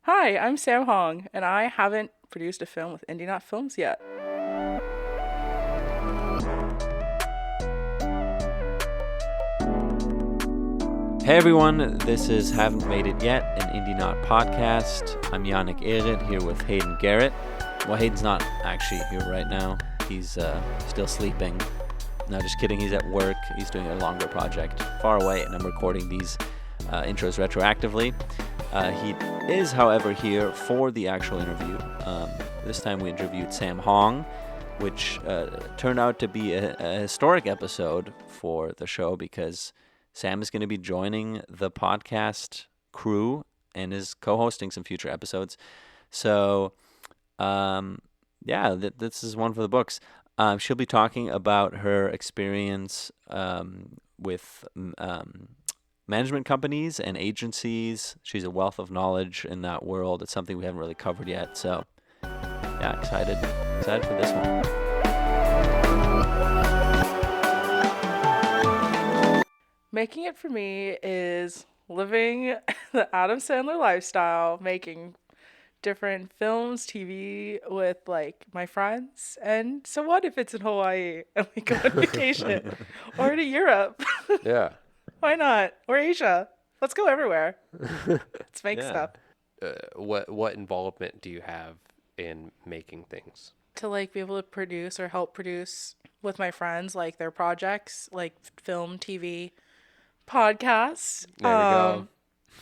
Hi, I'm Sam Hong, and I haven't produced a film with Indie Not Films yet. Hey everyone, this is Haven't Made It Yet, an Indie Not podcast. I'm Yannick Ehret here with Hayden Garrett. Well, Hayden's not actually here right now. He's still sleeping. No, just kidding. He's at work. He's doing a longer project far away, and I'm recording these intros retroactively. He is, however, here for the actual interview. This time we interviewed Sam Hong, which turned out to be a historic episode for the show because Sam is going to be joining the podcast crew and is co-hosting some future episodes. So, this is one for the books. She'll be talking about her experience with management companies and agencies. She's a wealth of knowledge in that world. It's something we haven't really covered yet. So, yeah, excited for this one. Making it for me is living the Adam Sandler lifestyle, making different films, TV with like my friends. And so what if it's in Hawaii and we go on vacation or to Europe? Yeah. Why not? Or Asia. Let's go everywhere. Let's make stuff. What involvement do you have in making things? To like be able to produce or help produce with my friends, like their projects, like film, TV, podcasts. There we go.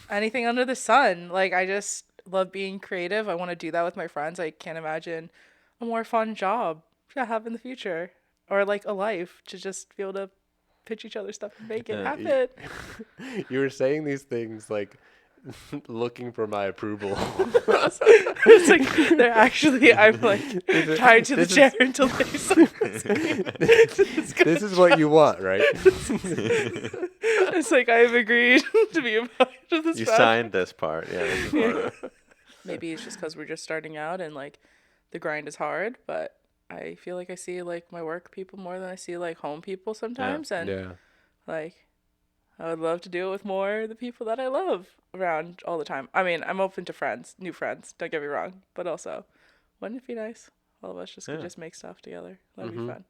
Anything under the sun. Like I just love being creative. I want to do that with my friends. I can't imagine a more fun job to have in the future, or like a life to just be able to pitch each other stuff and make it happen. You were saying these things like looking for my approval. It's like they're actually, I'm like tied to the chair until they sign This is what you want, right? It's like I have agreed to be a part of this. You project. signed this part, yeah. Maybe it's just because we're just starting out and like the grind is hard, but I feel like I see like my work people more than I see like home people sometimes, and Yeah. like I would love to do it with more of the people that I love around all the time. I mean, I'm open to friends, new friends, don't get me wrong, but also, wouldn't it be nice? All of us could just make stuff together. That'd be fun.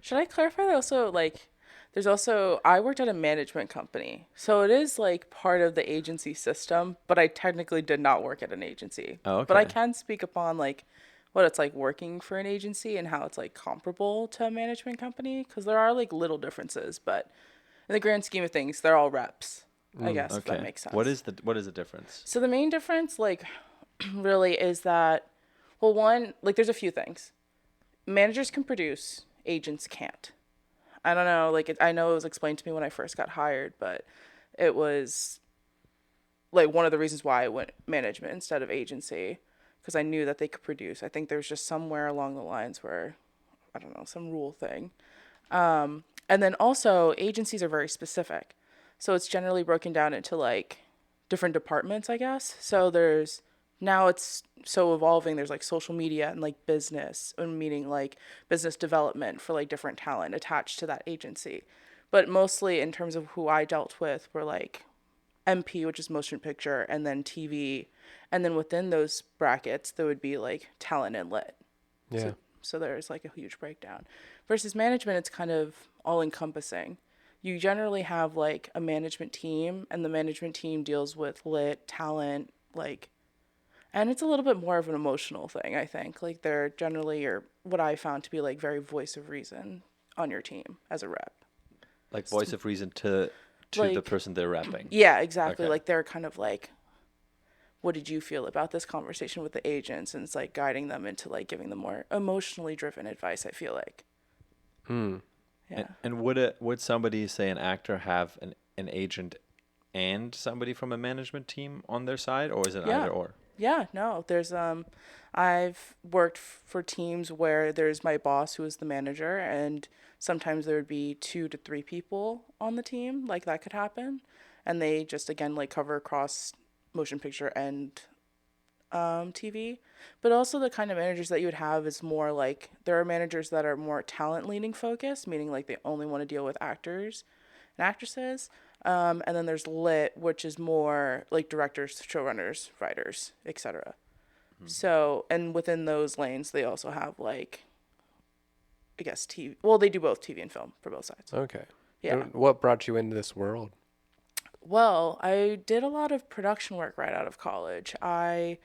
Should I clarify that also, like, there's also, I worked at a management company, so it is like part of the agency system, but I technically did not work at an agency. Oh, okay. But I can speak upon like what it's like working for an agency and how it's like comparable to a management company, because there are like little differences, but in the grand scheme of things, they're all reps, I guess, if that makes sense. What is the difference? So the main difference, like, really is that, well, one, like, there's a few things. Managers can produce, agents can't. I don't know, like, I know it was explained to me when I first got hired, but it was, like, one of the reasons why I went management instead of agency, because I knew that they could produce. I think there's just somewhere along the lines where, I don't know, some rule thing. And then also, agencies are very specific. So it's generally broken down into like different departments, I guess. So now it's so evolving. There's like social media and like business, meaning like business development for like different talent attached to that agency. But mostly in terms of who I dealt with were like MP, which is motion picture, and then TV. And then within those brackets, there would be like talent and lit. Yeah. So there's like a huge breakdown. Versus management, it's kind of all encompassing. You generally have like a management team, and the management team deals with lit, talent, like, and it's a little bit more of an emotional thing, I think. Like they're generally what I found to be like very voice of reason on your team as a rep. Like voice of reason to like, the person they're repping. Yeah, exactly. Okay. Like they're kind of like, what did you feel about this conversation with the agents? And it's like guiding them into like giving them more emotionally driven advice, I feel like. Yeah. And would somebody, say an actor, have an agent and somebody from a management team on their side, or is it either or? Yeah, no. There's I've worked for teams where there's my boss who is the manager, and sometimes there would be 2 to 3 people on the team, like that could happen, and they just again like cover across motion picture and TV. But also the kind of managers that you would have is more like, there are managers that are more talent leaning focused, meaning like they only want to deal with actors and actresses. And then there's lit, which is more like directors, showrunners, writers, etc. So, and within those lanes, they also have like, I guess TV. Well, they do both TV and film for both sides. Okay. Yeah. And what brought you into this world? Well, I did a lot of production work right out of college. I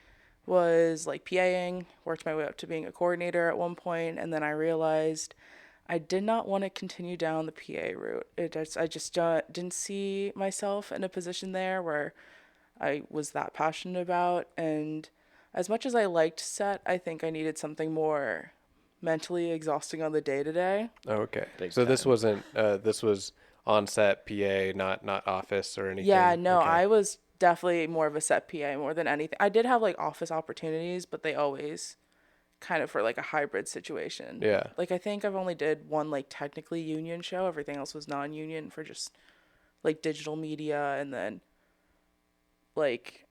was like PAing, worked my way up to being a coordinator at one point, and then I realized I did not want to continue down the PA route. I just didn't see myself in a position there where I was that passionate about. And as much as I liked set, I think I needed something more mentally exhausting on the day to day. Okay. Big So this time. wasn't this was on set PA, not office or anything. Yeah, no, Okay. I was definitely more of a set PA more than anything. I did have like office opportunities, but they always kind of for like a hybrid situation. Yeah. Like I think I've only did one like technically union show. Everything else was non-union for just like digital media and then like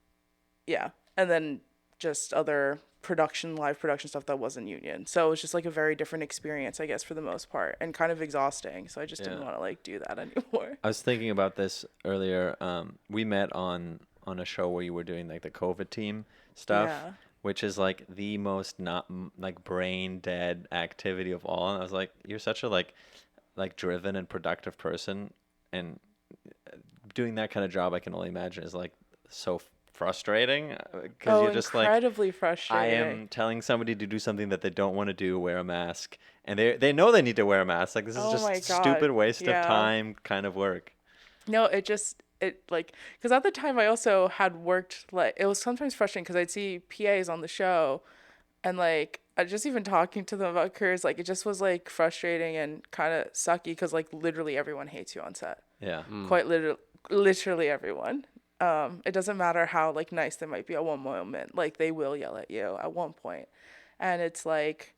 yeah, and then just other live production stuff that wasn't union. So it was just like a very different experience, I guess, for the most part, and kind of exhausting. So I just didn't Yeah. want to like do that anymore. I was thinking about this earlier. We met on a show where you were doing like the COVID team stuff, Yeah. which is like the most not like brain dead activity of all. And I was like, you're such a like driven and productive person, and doing that kind of job, I can only imagine is like so frustrating because you're just like, incredibly I frustrating. am telling somebody to do something that they don't want to do, wear a mask, and they know they need to wear a mask. Like this is Oh my just God, stupid waste yeah. of time kind of work. No, it like, because at the time I also had worked, like, it was sometimes frustrating because I'd see PAs on the show and like, I just even talking to them about careers, like, it just was like frustrating and kind of sucky because like literally everyone hates you on set. Yeah. Quite literally everyone. It doesn't matter how like nice they might be at one moment, like they will yell at you at one point. And it's like,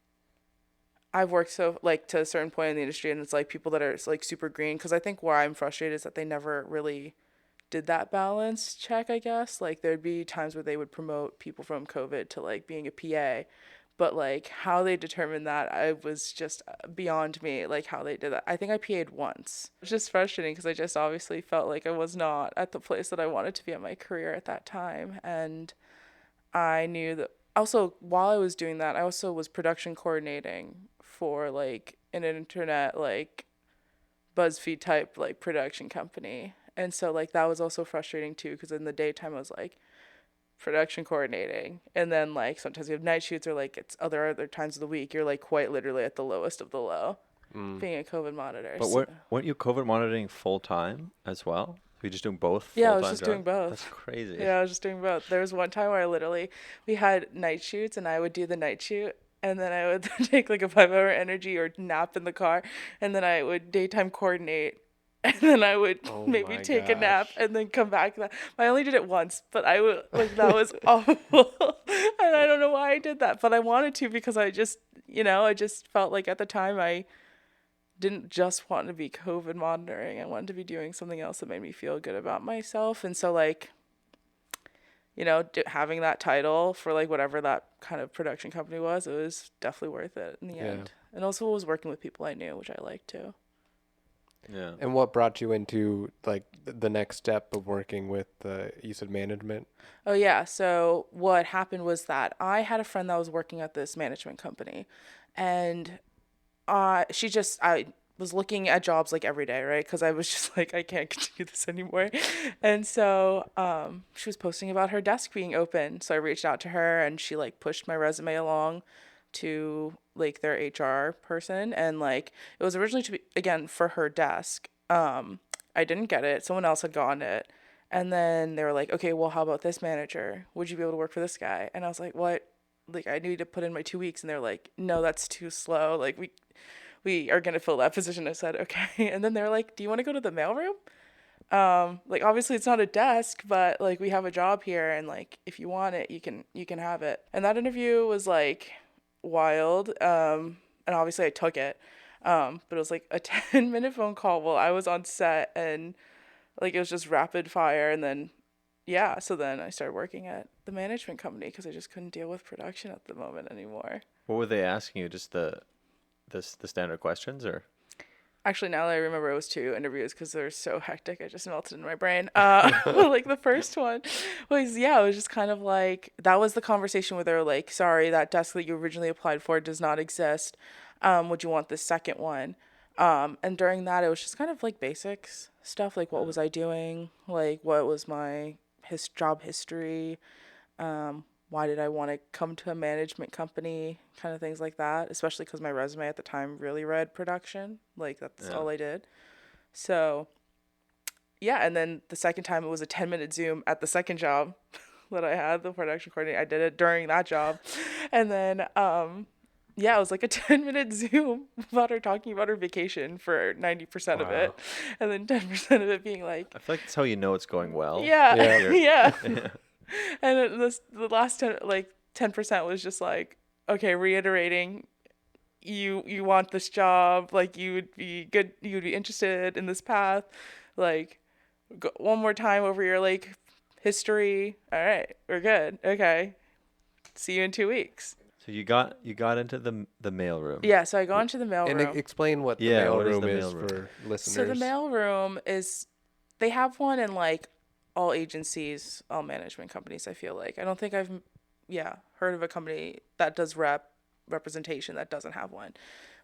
I've worked so like to a certain point in the industry, and it's like people that are like super green, because I think where I'm frustrated is that they never really did that balance check, I guess. Like there'd be times where they would promote people from COVID to like being a PA, but like how they determined that, I was just beyond me, like how they did that. I think I PA'd once. It's just frustrating because I just obviously felt like I was not at the place that I wanted to be in my career at that time. And I knew that also while I was doing that, I also was production coordinating for like an internet like BuzzFeed type like production company. And so like that was also frustrating too, because in the daytime I was like production coordinating, and then like sometimes you have night shoots, or like it's other times of the week you're like quite literally at the lowest of the low being a COVID monitor. But So, weren't you COVID monitoring full time as well? Were you just doing both? yeah, I was full-time just doing jobs? both. That's crazy. Yeah, I was just doing both. There was one time where we had night shoots, and I would do the night shoot, and then I would take like a 5-hour energy or nap in the car, and then I would daytime coordinate, and then I would Oh maybe my take a nap gosh. and then come back. I only did it once, but I would like that was awful, and I don't know why I did that, but I wanted to because I just I just felt like at the time I didn't just want to be COVID monitoring. I wanted to be doing something else that made me feel good about myself, and so like having that title for like whatever that kind of production company was, it was definitely worth it in the end. And also was working with people I knew, which I liked too. Yeah. And what brought you into like the next step of working with you said management? Oh yeah, so what happened was that I had a friend that was working at this management company, and I was looking at jobs like every day, right? Because I was just like, I can't continue this anymore. And so she was posting about her desk being open. So I reached out to her, and she like pushed my resume along to like their HR person. And like it was originally to be, again, for her desk. I didn't get it. Someone else had gotten it. And then they were like, okay, well, how about this manager? Would you be able to work for this guy? And I was like, what? Like, I need to put in my 2 weeks. And they're like, no, that's too slow. Like, we are going to fill that position. I said, okay. And then they're like, do you want to go to the mailroom? Like, obviously it's not a desk, but like we have a job here, and like if you want it, you can have it. And that interview was like wild. And obviously I took it. But it was like a 10-minute phone call while I was on set, and like it was just rapid fire. And then yeah, so then I started working at the management company because I just couldn't deal with production at the moment anymore. What were they asking you? Just the standard questions, or? Actually, now that I remember, it was 2 interviews because they're so hectic. I just melted in my brain. Like the first one was, yeah, it was just kind of like, that was the conversation where they were like, sorry, that desk that you originally applied for does not exist. Would you want the second one? And during that, it was just kind of like basics stuff, like what was I doing? Like what was my job history? Why did I want to come to a management company? Kind of things like that, especially because my resume at the time really read production. Like that's all I did. So yeah, and then the second time it was a 10-minute Zoom at the second job that I had, the production coordinator. I did it during that job. And then yeah, it was like a 10-minute Zoom about her talking about her vacation for 90% of it. And then 10% of it being like, I feel like that's how you know it's going well. yeah. Yeah. And the last 10% was just like, okay, reiterating, you want this job, like you would be good, you would be interested in this path, like go one more time over your like history. All right, we're good. Okay, see you in 2 weeks. So you got into the mail room. Yeah, so I go into the mail And room. explain what the Yeah, mail what is room the is mail room? for listeners. So the mail room is, they have one in like all agencies, all management companies, I feel like. I don't think I've heard of a company that does representation that doesn't have one.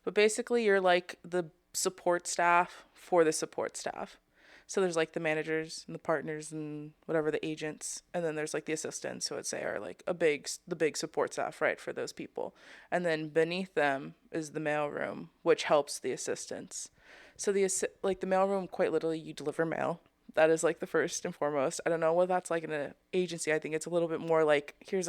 But basically you're like the support staff for the support staff. So there's like the managers and the partners and whatever, the agents, and then there's like the assistants, who I'd say are like the big support staff, right, for those people. And then beneath them is the mail room, which helps the assistants. So the mail room, quite literally, you deliver mail. That is like the first and foremost. I don't know what that's like in an agency. I think it's a little bit more like here's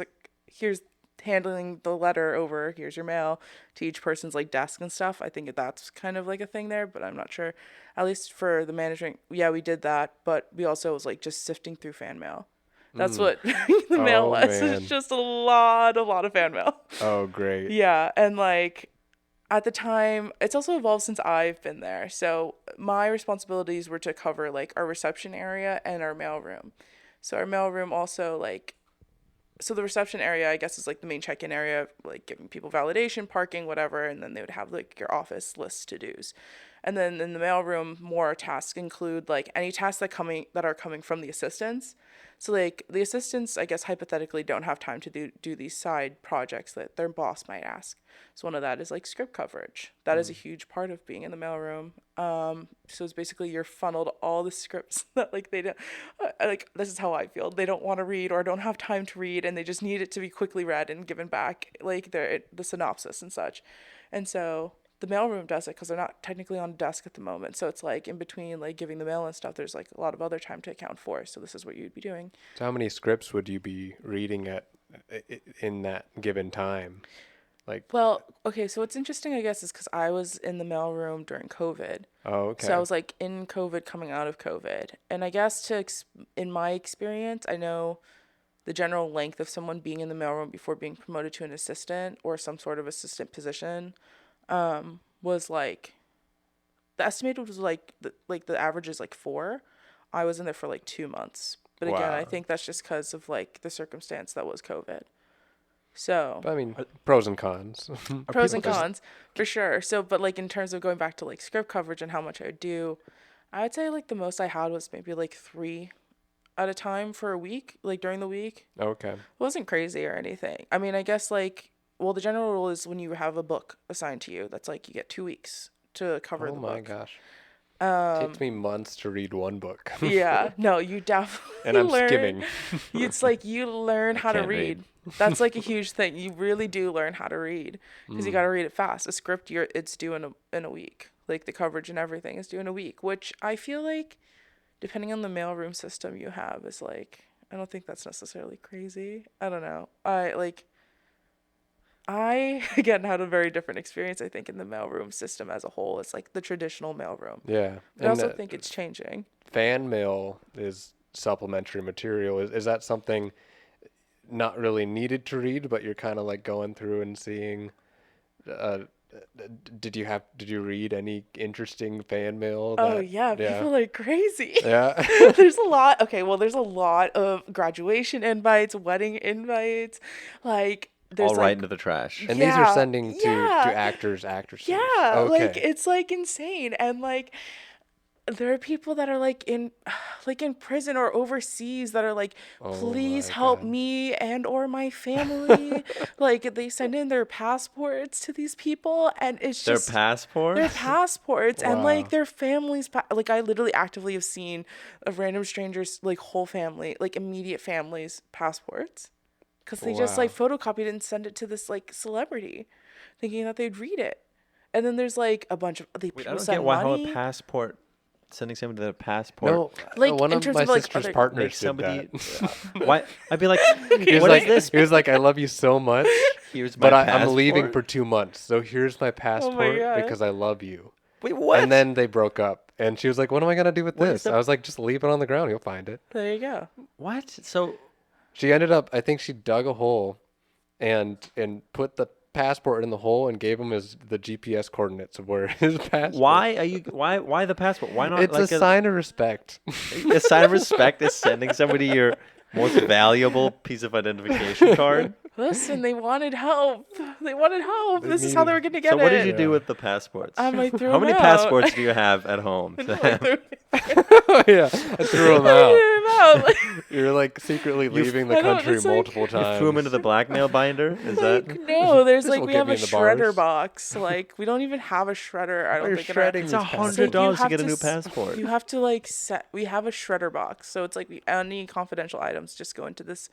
handling the letter over, here's your mail to each person's like desk and stuff. I think that's kind of like a thing there, but I'm not sure. At least for the management, yeah, we did that, but we also was like just sifting through fan mail. That's what the mail was. Man. It's just a lot of fan mail. Oh, great. Yeah, and like at the time, it's also evolved since I've been there. So my responsibilities were to cover like our reception area and our mail room. So our mail room also so the reception area, I guess, is like the main check-in area, like giving people validation, parking, whatever, and then they would have like your office list to-dos. And then in the mail room, more tasks include like any tasks that are coming from the assistants. So like the assistants, I guess, hypothetically don't have time to do these side projects that their boss might ask. So one of that is like script coverage. That is a huge part of being in the mailroom. So it's basically you're funneled all the scripts that like they don't, like this is how I feel. They don't want to read or don't have time to read, and they just need it to be quickly read and given back, like the synopsis and such. And so the mailroom does it because they're not technically on a desk at the moment. So it's like in between like giving the mail and stuff, there's like a lot of other time to account for. So this is what you'd be doing. So how many scripts would you be reading in that given time? Well, okay, so what's interesting, I guess, is because I was in the mailroom during COVID. Oh, okay. So I was like in COVID, coming out of COVID. And I guess in my experience, I know the general length of someone being in the mailroom before being promoted to an assistant or some sort of assistant position was like, the estimated was like the average is like 4. I was in there for like 2 months. But again, I think that's just because of like the circumstance that was COVID. So I mean, pros and cons. Pros and cons, for sure. So, but like in terms of going back to like script coverage and how much I would do, I would say like the most I had was maybe like 3 at a time for a week, like during the week. Okay. It wasn't crazy or anything. I mean, I guess like, well, the general rule is when you have a book assigned to you, that's like you get 2 weeks to cover the book. Oh my gosh. It takes me months to read one book. Yeah, no, you definitely and I'm skimming. It's like you learn how to read. That's like a huge thing. You really do learn how to read because you got to read it fast. A script, it's due in a week. Like the coverage and everything is due in a week, which I feel like, depending on the mailroom system you have, is like, I don't think that's necessarily crazy. I don't know. I again had a very different experience, I think, in the mailroom system as a whole. It's like the traditional mailroom. Yeah. I also think it's changing. Fan mail is supplementary material. Is that something not really needed to read, but you're kind of like going through and seeing? Did you read any interesting fan mail? People are crazy. Yeah. There's a lot. Okay, well, there's a lot of graduation invites, wedding invites, like there's all like, right into the trash. And these are Yeah, sending to yeah. actresses. Yeah, like Okay. it's like insane. And like there are people that are like in prison or overseas that are like, Oh please my help God. me and or my family. Like they send in their passports to these people, and it's Their just their passports? passports and like Wow. their families like I literally actively have seen a random strangers like whole family, like immediate families passports, because they just like Wow. photocopied and sent it to this like celebrity thinking that they'd read it. And then there's like a bunch of Wait, I people don't send get why how a money. passport sending somebody their passport No, Like one in of terms my of like sister's other partners makes did somebody that. why I'd be like, He was what like, is this? he was like, I love you so much, Here's my but I'm passport. leaving for 2 months, so here's my Oh my passport God. because I love you. Wait, what? And then they broke up, and she was like, "What am I gonna do with What is this?" the- I was like, "Just leave it on the ground. You'll find it." There you go. What? So She ended up, I think she dug a hole, and put the passport in the hole and gave him the GPS coordinates of where his passport. why the passport? Why not It's like a sign of respect. a sign of respect is sending somebody your most valuable piece of identification card? Listen, they wanted help. They wanted help. They This is how they were needed- going to get So what did it. you do Yeah. with the passports? I threw How them many out. passports do you have at home? I threw Yeah, I threw him out. them out. Like, You're like secretly leaving the I don't- country it's like- multiple You times. threw them into the blackmail binder? Is that? like, no, there's This like will we get have me a in the shredder bars. box. Like we don't even have a shredder. I don't you're think shredding It's these passports. $100 to have get a new s- passport. You have to like set. We have a shredder box, so it's like any confidential items just go into this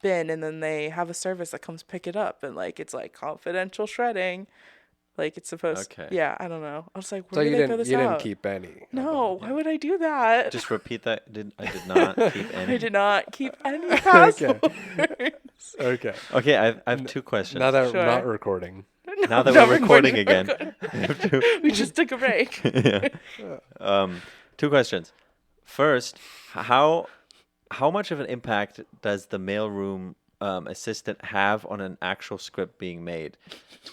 bin, and then they have a service that comes pick it up, and like it's like confidential shredding, like it's supposed. Okay. Yeah, I don't know. I was like, So where you did they throw didn't this you out? didn't keep any. No, why would I do that? Just repeat that. I did not keep any. I did not keep any passports. Okay. Okay, I have two questions. Now that Sure. we're not recording. Now that No, we're recording again, We just took a break. yeah. Two questions. First, how much of an impact does the mailroom assistant have on an actual script being made?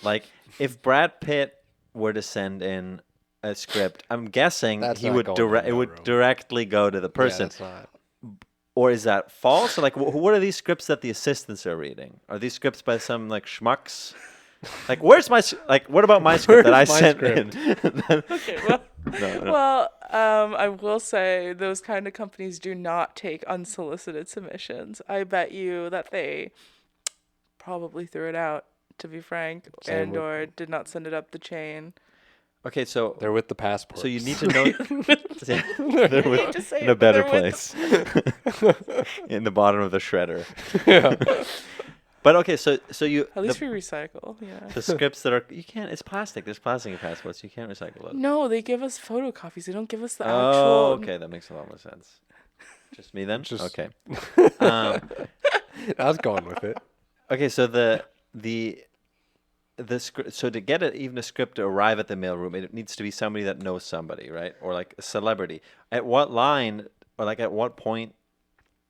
Like, if Brad Pitt were to send in a script, I'm guessing That's he not would going to the it would mailroom. directly go to the person. Yeah, that's not. Or is that false? Or like, what are these scripts that the assistants are reading? Are these scripts by some like schmucks? Like, where's my what about my script that I Where's my sent script? in? Okay, well, No. well, I will say those kind of companies do not take unsolicited submissions. I bet you that they probably threw it out, to be frank, Same and with- or did not send it up the chain. Okay, so They're with the passport. you need to know they're hate to say in a it, but better they're with place, in the bottom of the shredder. But okay, so you At least we recycle. Yeah. the scripts that are you can't. It's plastic. There's plastic in passports. You can't recycle it. No, they give us photocopies. They don't give us the Oh, actual. okay, that makes a lot more sense. Just me then. Just- Okay. Um, I was going with it. okay, so the script. So to get even a script to arrive at the mailroom, it needs to be somebody that knows somebody, right? Or like a celebrity. At what line or like at what point?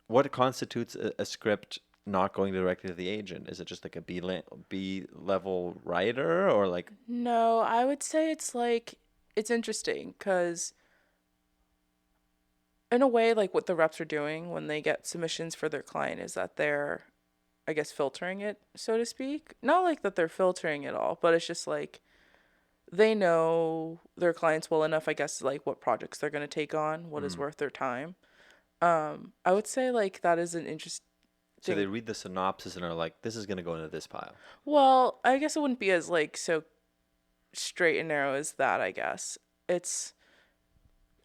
What constitutes a script not going directly to the agent? Is it just like a B level writer or like? No, I would say it's like it's interesting because in a way, like what the reps are doing when they get submissions for their client is that they're, I guess, filtering it, so to speak. Not like that they're filtering it all, but it's just like they know their clients well enough, I guess, like what projects they're going to take on, what is worth their time. I would say like that is an interesting. So they read the synopsis and are like, "This is going to go into this pile." Well, I guess it wouldn't be as like so straight and narrow as that, I guess.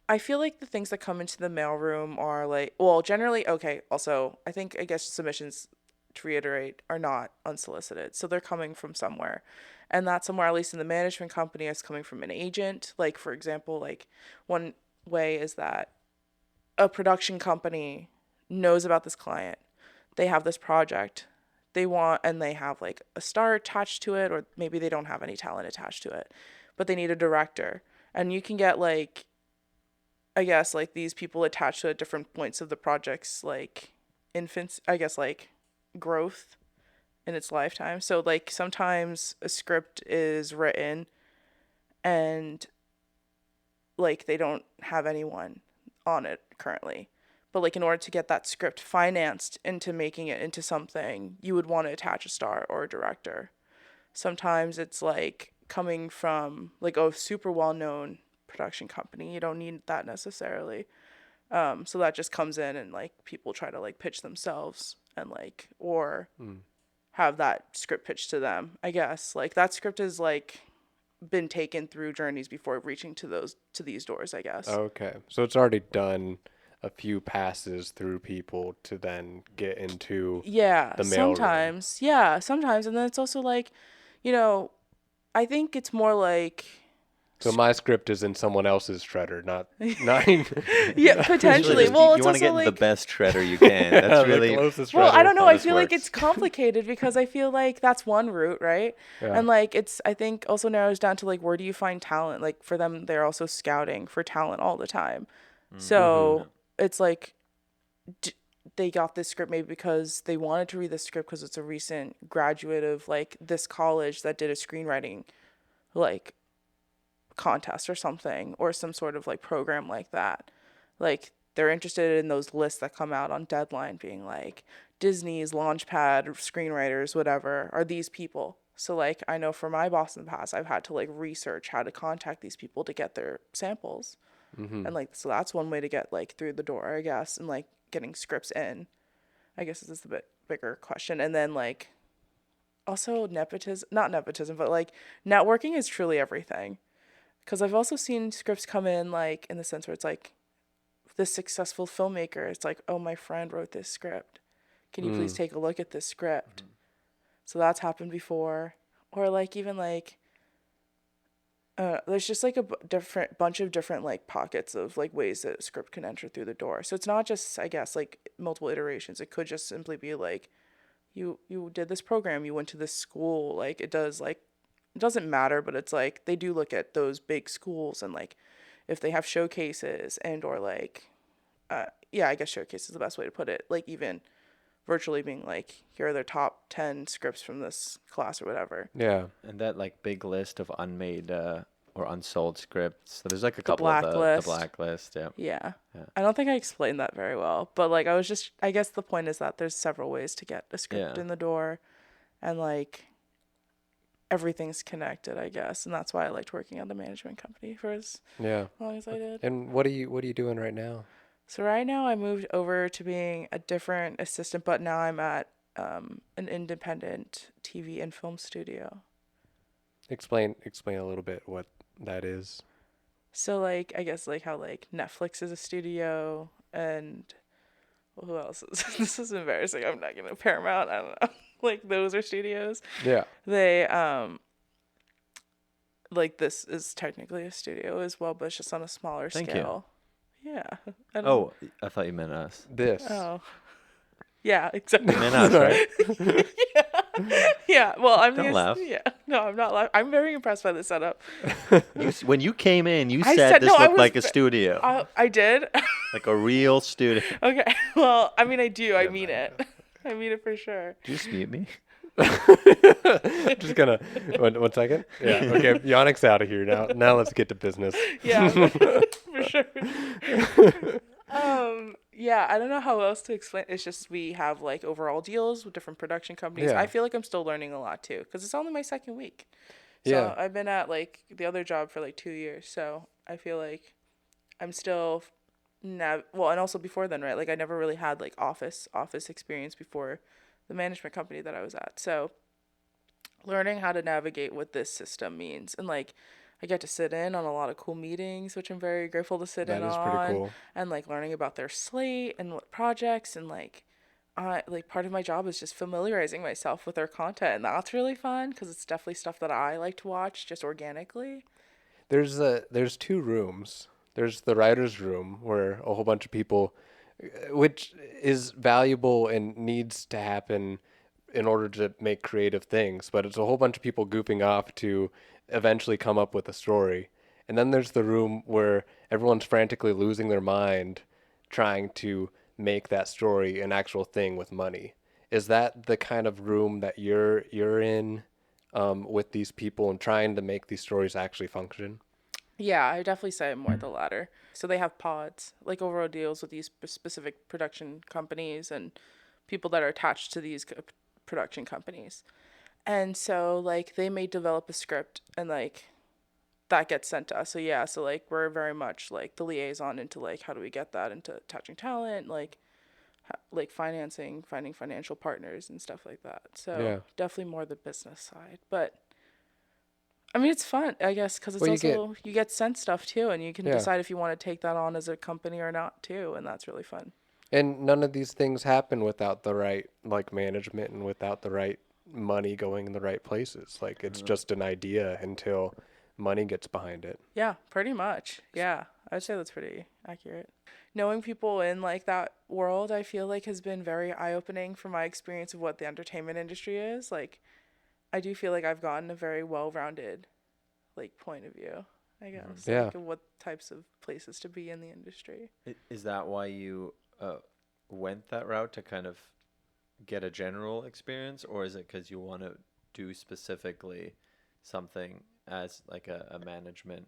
I feel like the things that come into the mailroom are like, well, generally, okay, also, I guess submissions, to reiterate, are not unsolicited. So they're coming from somewhere. And that somewhere, at least in the management company, is coming from an agent. Like, for example, like one way is that a production company knows about this client. They have this project and they have like a star attached to it, or maybe they don't have any talent attached to it, but they need a director. And you can get like, I guess, like these people attached to at different points of the project's like infants, I guess, like growth in its lifetime. So like sometimes a script is written and like they don't have anyone on it currently. But but like in order to get that script financed into making it into something, you would want to attach a star or a director. Sometimes it's like coming from like a super well-known production company. You don't need that necessarily. So that just comes in and like people try to like pitch themselves and like, or have that script pitched to them, I guess. Like that script is like been taken through journeys before reaching to these doors, I guess. Okay. So it's already done a few passes through people to then get into the mailroom. Sometimes. Yeah, sometimes. And then it's also like, you know, I think it's more like So my script is in someone else's shredder, not yeah, potentially. Really, well, you it's want to also get like the best shredder you can. That's really well, I don't know. how I this feel like works. it's complicated because I feel like that's one route, right? Yeah. And like it's I think also narrows down to like where do you find talent? Like for them, they're also scouting for talent all the time. So it's like they got this script maybe because they wanted to read this script because it's a recent graduate of like this college that did a screenwriting like contest or something, or some sort of like program like that. Like they're interested in those lists that come out on deadline being like Disney's Launchpad screenwriters, whatever, are these people. So like I know for my Boston Pass, I've had to like research how to contact these people to get their samples. And like so that's one way to get like through the door, I guess, and like getting scripts in. I guess this is the bit bigger question. And then like also not nepotism, but like networking is truly everything. Because I've also seen scripts come in, like, in the sense where it's like, this successful filmmaker, it's like, oh, my friend wrote this script. Can you please take a look at this script? So that's happened before. Or, like, even, like, there's just, like, bunch of different, like, pockets of, like, ways that a script can enter through the door. So it's not just, I guess, like, multiple iterations. It could just simply be, like, you did this program, you went to this school. Like, it doesn't matter, but it's like they do look at those big schools and like if they have showcases and or like I guess showcase is the best way to put it, like even virtually being like here are their top 10 scripts from this class or whatever. Yeah. And that like big list of unmade or unsold scripts. So there's like a The couple of the blacklist. blacklist. Yeah. I don't think I explained that very well, but like I guess the point is that there's several ways to get a script in the door, and like everything's connected, I guess, and that's why I liked working at the management company for as long as I did. And what are you doing right now? So right now I moved over to being a different assistant, but now I'm at an independent TV and film studio. Explain a little bit what that is. So like I guess like how like Netflix is a studio, and who else is this is embarrassing. I'm not gonna Paramount. I don't know. Like those are studios. Yeah. They like this is technically a studio as well, but it's just on a smaller scale. Yeah. Oh, I thought you meant us. This. Oh. Yeah, exactly. You meant us, right? Yeah. Well, I'm Don't laugh. Yeah. No, I'm not laughing. I'm very impressed by the setup. When you came in, you I said said- this no, I looked was like a studio. I did. Like a real studio. Okay. Well, I mean, I do. I mean it. I mean it for sure. Did you just mute me? Just gonna 1 second. Yeah. Okay. Yannick's out of here now. Now let's get to business. Yeah, for sure. Yeah, I don't know how else to explain. It's just we have like overall deals with different production companies. Yeah. I feel like I'm still learning a lot too because it's only my second week. So Yeah. I've been at like the other job for like 2 years. So I feel like I'm still well, and also before then, right? Like I never really had like office experience before the management company that I was at. So learning how to navigate what this system means, and like I get to sit in on a lot of cool meetings, which I'm very grateful to sit in on. That is pretty cool. And like learning about their slate and what projects, and like part of my job is just familiarizing myself with their content, and that's really fun because it's definitely stuff that I like to watch just organically. There's 2 rooms. There's the writer's room where a whole bunch of people, which is valuable and needs to happen in order to make creative things, but it's a whole bunch of people goofing off to eventually come up with a story. And then there's the room where everyone's frantically losing their mind trying to make that story an actual thing with money. Is that the kind of room that you're in with these people and trying to make these stories actually function? Yeah, I definitely say more the latter. So they have pods, like overall deals with these specific production companies and people that are attached to these production companies. And so like they may develop a script and like that gets sent to us. So yeah, so like we're very much like the liaison into like how do we get that into attaching talent, like financing, finding financial partners and stuff like that. So Yeah. definitely more the business side. But I mean, it's fun, I guess, because it's Well, also you get sent stuff too, and you can yeah. decide if you want to take that on as a company or not too, and that's really fun. And none of these things happen without the right like management and without the right money going in the right places. Like it's just an idea until money gets behind it. Yeah, pretty much. Yeah, I'd say that's pretty accurate. Knowing people in like that world, I feel like has been very eye-opening for my experience of what the entertainment industry is. Like, I do feel like I've gotten a very well-rounded like point of view, I guess, Yeah. like of what types of places to be in the industry. Is that why you went that route to kind of get a general experience, or is it because you want to do specifically something as like a management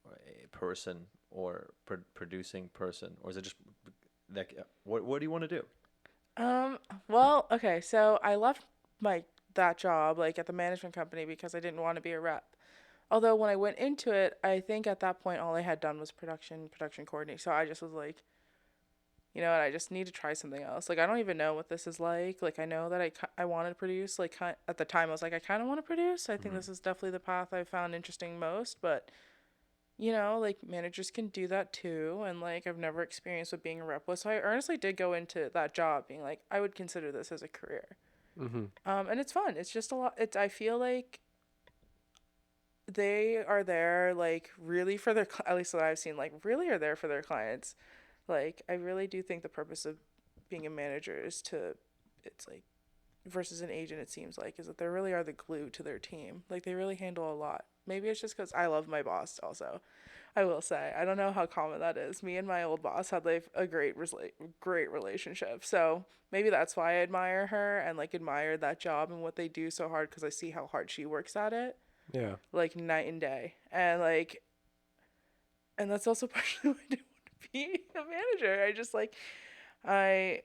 or a person or producing person, or is it just like what do you want to do? Well, okay, so I left my that job like at the management company because I didn't want to be a rep. Although when I went into it, I think at that point all I had done was production coordinating. So I just was like, you know what, I just need to try something else. Like I don't even know what this is like. Like I know that I wanted to produce. Like at the time I was like I kind of want to produce. I think this is definitely the path I found interesting most. But you know, like managers can do that too. And like I've never experienced what being a rep was. So I earnestly did go into that job being like I would consider this as a career. Mm-hmm. And it's fun. It's just a lot. It's I feel like they are there like really for their at least what I've seen like really are there for their clients. Like I really do think the purpose of being a manager is to it's like versus an agent it seems like is that they really are the glue to their team. Like they really handle a lot. Maybe it's just cuz I love my boss also. I will say. I don't know how common that is. Me and my old boss had like a great relationship. So, maybe that's why I admire her and like admire that job and what they do so hard cuz I see how hard she works at it Yeah. like night and day. And that's also partially why I didn't want to be a manager. I just I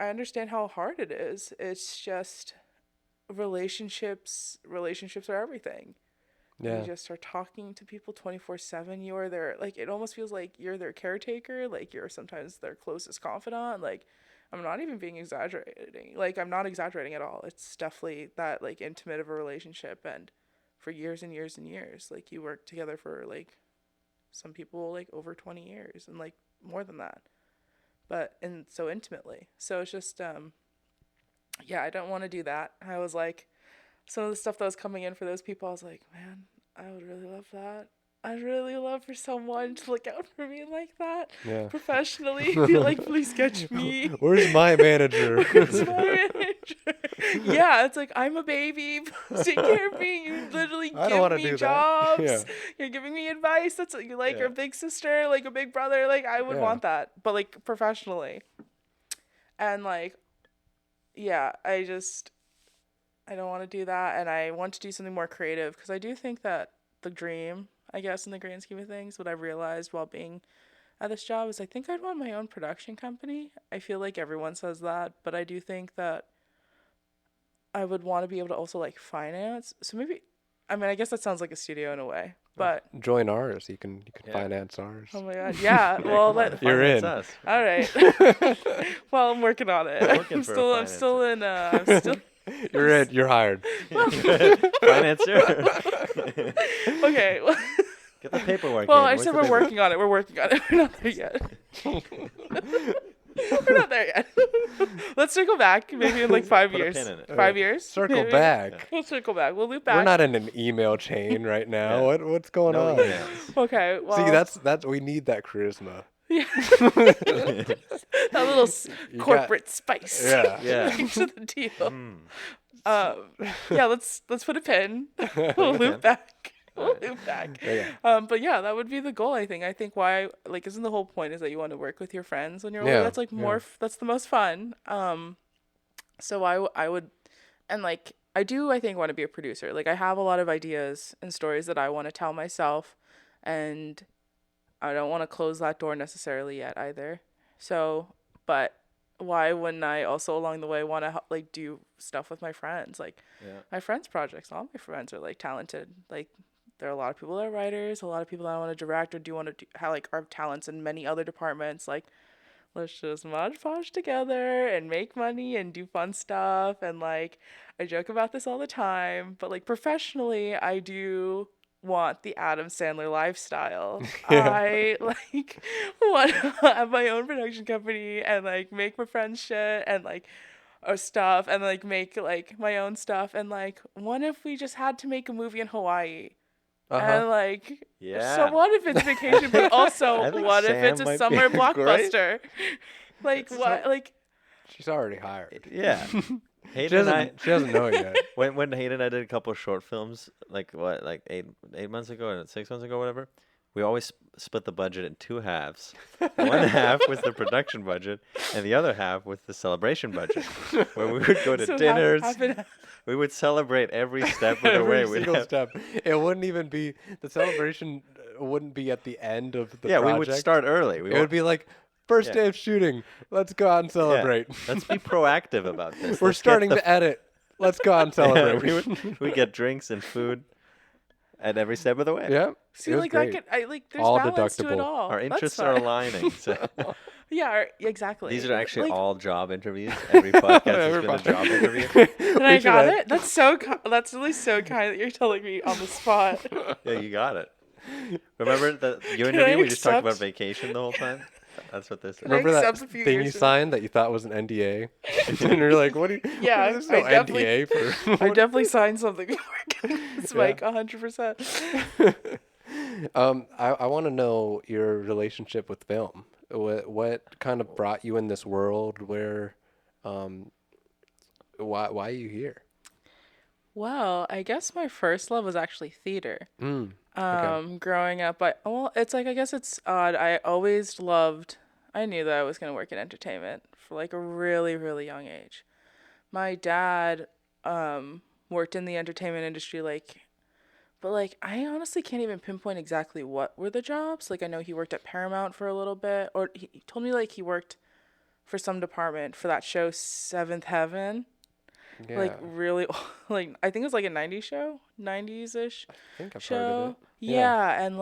understand how hard it is. It's just relationships are everything. You Yeah. just are talking to people 24/7. You are their like it almost feels like you're their caretaker, like you're sometimes their closest confidant. Like I'm not even being exaggerating. Like I'm not exaggerating at all. It's definitely that like intimate of a relationship and for years and years and years. Like you work together for like some people like over 20 years and like more than that. But and so intimately. So it's just yeah, I don't want to do that. I was like some of the stuff that was coming in for those people, I was like, man, I would really love that. I'd really love for someone to look out for me like that Yeah. professionally. Be like, please catch me. Where's my manager? Where's my manager? Yeah, it's like, I'm a baby. Please take care of me. You literally I don't give wanna me do that. jobs. Yeah. You're giving me advice. That's what you like, Yeah. your big sister, like a big brother. Like, I would Yeah. want that, but like professionally. And like, yeah, I don't want to do that, and I want to do something more creative because I do think that the dream, I guess, in the grand scheme of things, what I've realized while being at this job is I think I'd want my own production company. I feel like everyone says that, but I do think that I would want to be able to also like finance. So maybe, I mean, I guess that sounds like a studio in a way, but Join ours. You can Yeah. finance ours. oh my god, yeah. Well, You're in. Us. all right. Well, I'm working on it. Looking I'm for a still, I'm still in. I'm still. You're in. You're hired. Financier. Okay. Well, Get the paperwork. well in. I Where's said the we're paperwork? working on it. We're working on it. We're not there yet. We're not there yet. Let's circle back. Maybe in like 5 Put a years. pin in it. 5 years. Circle Maybe. back. We'll circle back. We'll loop back. We're not in an email chain right now. Yeah. What's going No on? emails. Okay. Well. See, that's we need that charisma. Yeah. That little You corporate spice. Yeah. Yeah. To the deal. Mm. Yeah. Let's put a pin. We'll loop back. We'll loop back. Yeah. But yeah, that would be the goal. I think why like isn't the whole point is that you want to work with your friends when you're Yeah, older? That's like more. yeah. That's the most fun. So I would, and like I do. I think want to be a producer. Like I have a lot of ideas and stories that I want to tell myself, and I don't want to close that door necessarily yet either. So, but why wouldn't I also along the way want to like do stuff with my friends? Like my friends' projects, all my friends are like talented. Like there are a lot of people that are writers, a lot of people that want to direct or do want to do, have like are talents in many other departments. Like let's just Mod Podge together and make money and do fun stuff. And like I joke about this all the time, but like professionally, I do want the Adam Sandler lifestyle. I like want to have my own production company and like make my friends shit and like or stuff and like make like my own stuff and like what if we just had to make a movie in Hawaii? And like so what if it's vacation but also what if it's a summer blockbuster? Like what like she's already hired. Yeah. She doesn't know it yet. When Hayden and I did a couple of short films, like 8 months ago or 6 months ago, whatever, we always split the budget in two halves. One half was the production budget, and the other half was the celebration budget, where we would go to dinners. We would celebrate every step of the way. Every single step. It wouldn't even be the celebration. Wouldn't be at the end of the project. Yeah, we would start early. It would be like. First day of shooting. Let's go out and celebrate. Yeah. Let's be proactive about this. We're starting to edit. Let's go out and celebrate. We get drinks and food at every step of the way. Yeah. See, like great. There's all balance to it all. Our interests are aligning. So. Yeah, exactly. These are actually all job interviews. Every podcast has been a job interview. And I got it. That's really so kind that you're telling me on the spot. Yeah, you got it. Remember your interview? We just talked about vacation the whole time. That's what this is. Remember that thing you signed that you thought was an NDA? And you're like, what do you... Yeah, there's no NDA for... I definitely signed something before it's like 100%. I want to know your relationship with film. What kind of brought you in this world? Why are you here? Well, I guess my first love was actually theater. Okay. Growing up, it's like, I guess it's odd. I knew that I was going to work in entertainment for like a really, really young age. My dad, worked in the entertainment industry, but I honestly can't even pinpoint exactly what were the jobs. Like I know he worked at Paramount for a little bit, or he told me he worked for some department for that show, Seventh Heaven. Yeah. Really, I think it was a 90s show, 90s-ish I think I've show. heard of it. Yeah, and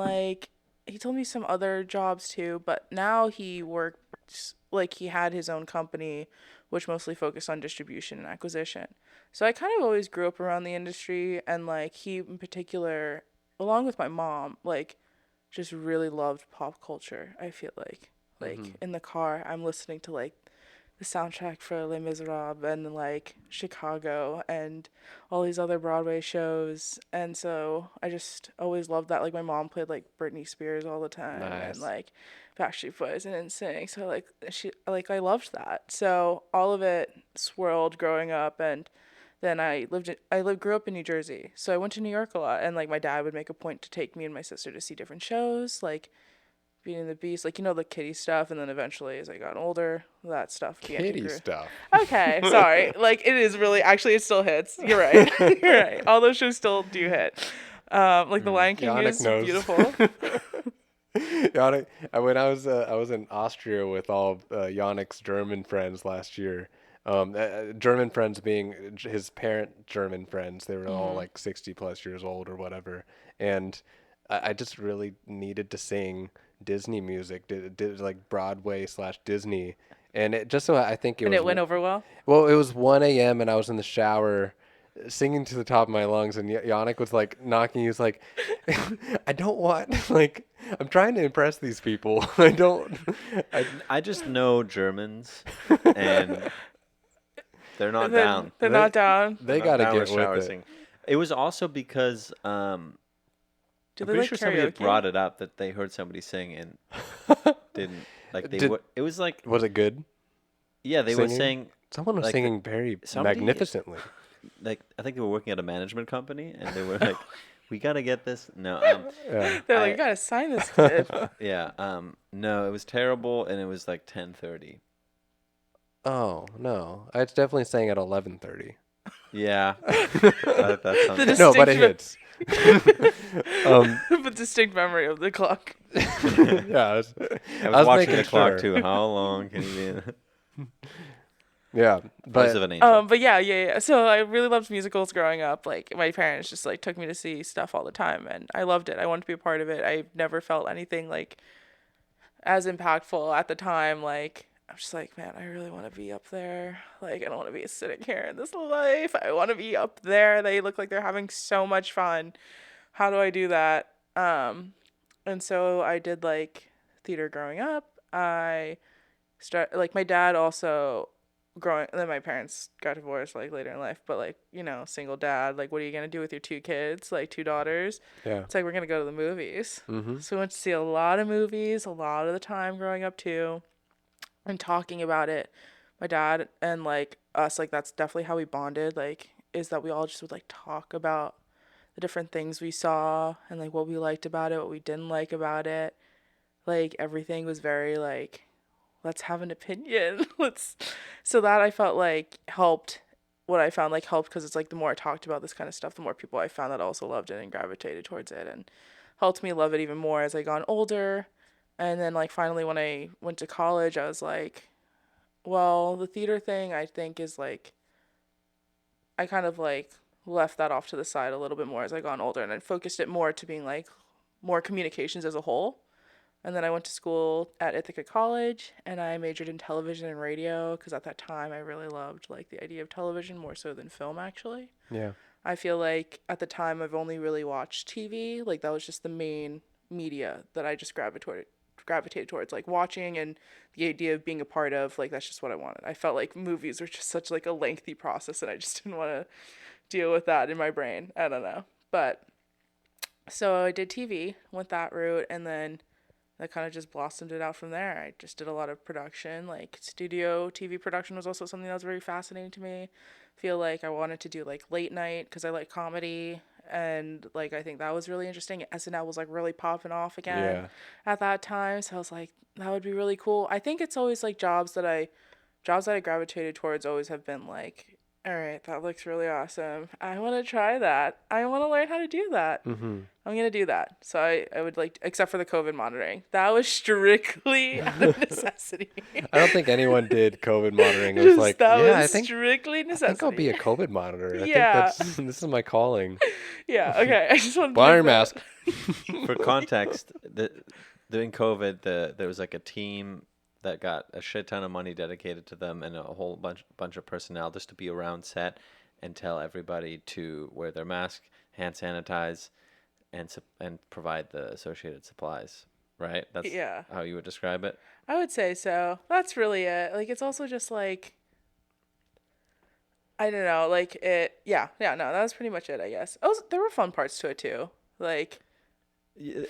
he told me some other jobs too, but now he works, he had his own company, which mostly focused on distribution and acquisition. So I kind of always grew up around the industry, and he in particular, along with my mom, just really loved pop culture. I feel in the car, I'm listening to the soundtrack for Les Miserables and Chicago and all these other Broadway shows, and so I just always loved that. My mom played Britney Spears all the time. Nice. And Backstreet Boys and NSYNC, so I loved that. So all of it swirled growing up, and then I grew up in New Jersey, so I went to New York a lot, and my dad would make a point to take me and my sister to see different shows, Beauty and the Beast, the kiddie stuff, and then eventually as I got older, that stuff. Kiddie stuff. Okay, sorry. It is really, actually it still hits. You're right. You're right. All those shows still do hit. The Lion King Yannick is knows. beautiful. Yannick, when I was in Austria with all of Yannick's German friends last year. German friends being his parent German friends. They were all 60 plus years old or whatever, and I just really needed to sing Disney music, did Broadway / Disney, and it just so I think it and was, it went over well. Well, it was 1 a.m. and I was in the shower singing to the top of my lungs, and Yannick was knocking. He was like, "I don't want I'm trying to impress these people. I just know Germans, and they're not down. They're not down. They got to get with it." Sing. It was also because I'm pretty sure somebody had brought it up that they heard somebody sing and didn't it was was it good? Yeah, they were saying someone was singing very magnificently. I think they were working at a management company, and they were we gotta get this. No, yeah. They're you gotta sign this kid. Yeah, no, it was terrible, and it was 10:30. Oh no, I definitely sang at 11:30. Yeah, that sounds no, but it hits. But distinct memory of the clock. Yeah, I was watching making the clock sure. too. How long can you be in? Yeah, Voice but of an angel. But yeah. So I really loved musicals growing up. Like my parents just like took me to see stuff all the time, and I loved it. I wanted to be a part of it. I never felt anything like as impactful at the time. Like I'm just like, man, I really want to be up there. Like I don't want to be sitting here in this life. I want to be up there. They look like they're having so much fun. How do I do that? And so I did like theater growing up. I like my dad also growing, then my parents got divorced like later in life, but like, you know, single dad, like what are you gonna do with your two kids, like two daughters? yeah. It's like we're gonna go to the movies. Mm-hmm. So we went to see a lot of movies a lot of the time growing up too, and talking about it. My dad and like us, like that's definitely how we bonded, like is that we all just would like talk about the different things we saw and like what we liked about it, what we didn't like about it. Like everything was very like, let's have an opinion. So that I felt like helped. What I found like helped because it's like the more I talked about this kind of stuff, the more people I found that also loved it and gravitated towards it, and helped me love it even more as I got older. And then like finally when I went to college, I was like, well, the theater thing I think is like, I kind of like left that off to the side a little bit more as I got older, and I focused it more to being like more communications as a whole. And then I went to school at Ithaca College, and I majored in television and radio because at that time I really loved like the idea of television more so than film actually. Yeah. I feel like at the time I've only really watched TV, like that was just the main media that I just gravitated towards like watching, and the idea of being a part of, like that's just what I wanted. I felt like movies were just such like a lengthy process, and I just didn't want to deal with that in my brain. I don't know. But so I did TV, went that route, and then that kind of just blossomed it out from there. I just did a lot of production, like studio TV production was also something that was very fascinating to me. Feel like I wanted to do like late night because I like comedy, and like I think that was really interesting. SNL was like really popping off again at that time, so I was like, that would be really cool. I think it's always like jobs that I gravitated towards always have been like, all right, that looks really awesome. I want to try that. I want to learn how to do that. Mm-hmm. I'm going to do that. So I would like, except for the COVID monitoring. That was strictly out of necessity. I don't think anyone did COVID monitoring. It was like, I think strictly necessity. I think I'll be a COVID monitor. Yeah. I think this is my calling. Yeah, okay. I just want to Buy your mask. For context, during COVID, there was like a team that got a shit ton of money dedicated to them and a whole bunch of personnel just to be around set and tell everybody to wear their mask, hand sanitize, and provide the associated supplies. Right? That's how you would describe it. I would say so. That's really it. Like it's also just like, I don't know, like it. Yeah. No, that was pretty much it. I guess. There were fun parts to it too. Like.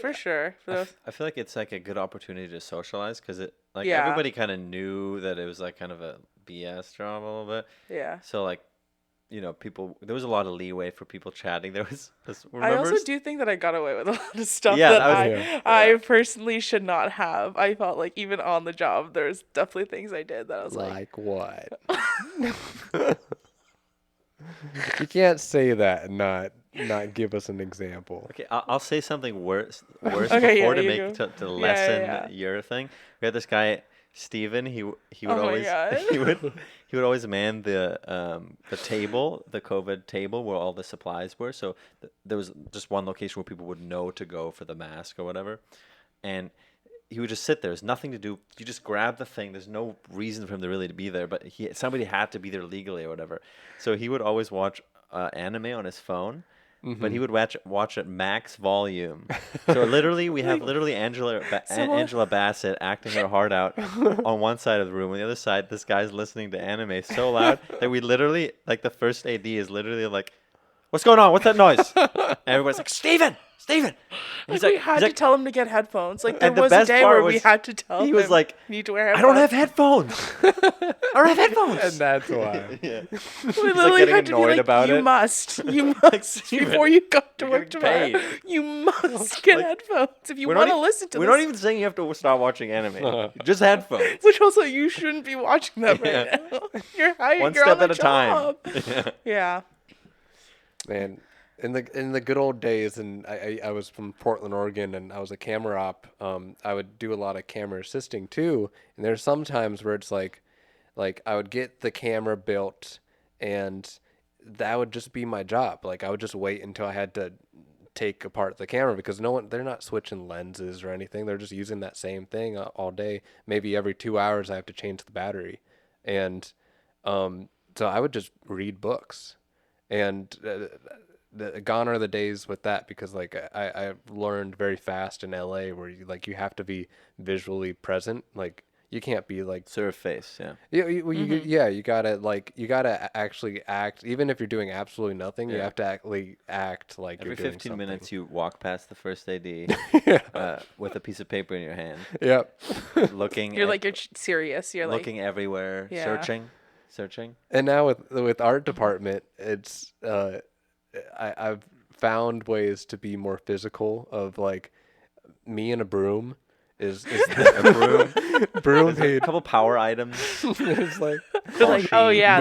For sure. I feel like it's like a good opportunity to socialize because it like everybody kind of knew that it was like kind of a BS job a little bit. Yeah. So like, you know, there was a lot of leeway for people chatting. There was. I also do think that I got away with a lot of stuff I personally should not have. I felt like even on the job, there's definitely things I did that I was like what? You can't say that and not give us an example. Okay, I'll say something worse before to lessen your thing. We had this guy Steven. He would always he would always man the table, the COVID table where all the supplies were. So there was just one location where people would know to go for the mask or whatever, and he would just sit there. There's nothing to do. You just grab the thing. There's no reason for him to really be there, but somebody had to be there legally or whatever. So he would always watch anime on his phone, but he would watch at max volume. So literally, we have Angela Bassett acting her heart out on one side of the room. On the other side, this guy's listening to anime so loud that we literally, like the first AD is literally like, "What's going on? What's that noise?" And everybody's like, Steven! And he's like, we had to tell him to get headphones. Like there was a day where we had to tell him. He was like, you need to wear headphones. I don't have headphones. And that's why. We literally had to be like, you must before you go to work tomorrow. You must get headphones if you want to listen to this. We're not even saying you have to stop watching anime. Just headphones. Which also, you shouldn't be watching them right now. You're one step at a time. Yeah. Man, In the good old days, and I was from Portland, Oregon, and I was a camera op. I would do a lot of camera assisting too, and there's some times where it's like I would get the camera built, and that would just be my job. Like I would just wait until I had to take apart the camera because they're not switching lenses or anything. They're just using that same thing all day. Maybe every 2 hours I have to change the battery, and so I would just read books, and gone are the days with that because like I learned very fast in LA where you have to be visually present. Like you can't be like Surface, yeah. you gotta actually act even if you're doing absolutely nothing. You have to actually act like Every you're doing 15 something. minutes, you walk past the first AD with a piece of paper in your hand, Yep. looking. You're like, you're serious. You're like, looking everywhere, Yeah. searching. And now with art department, it's I've found ways to be more physical. Of like me and a broom is A broom, broom a paid. couple power items. It's like you're like, oh yeah,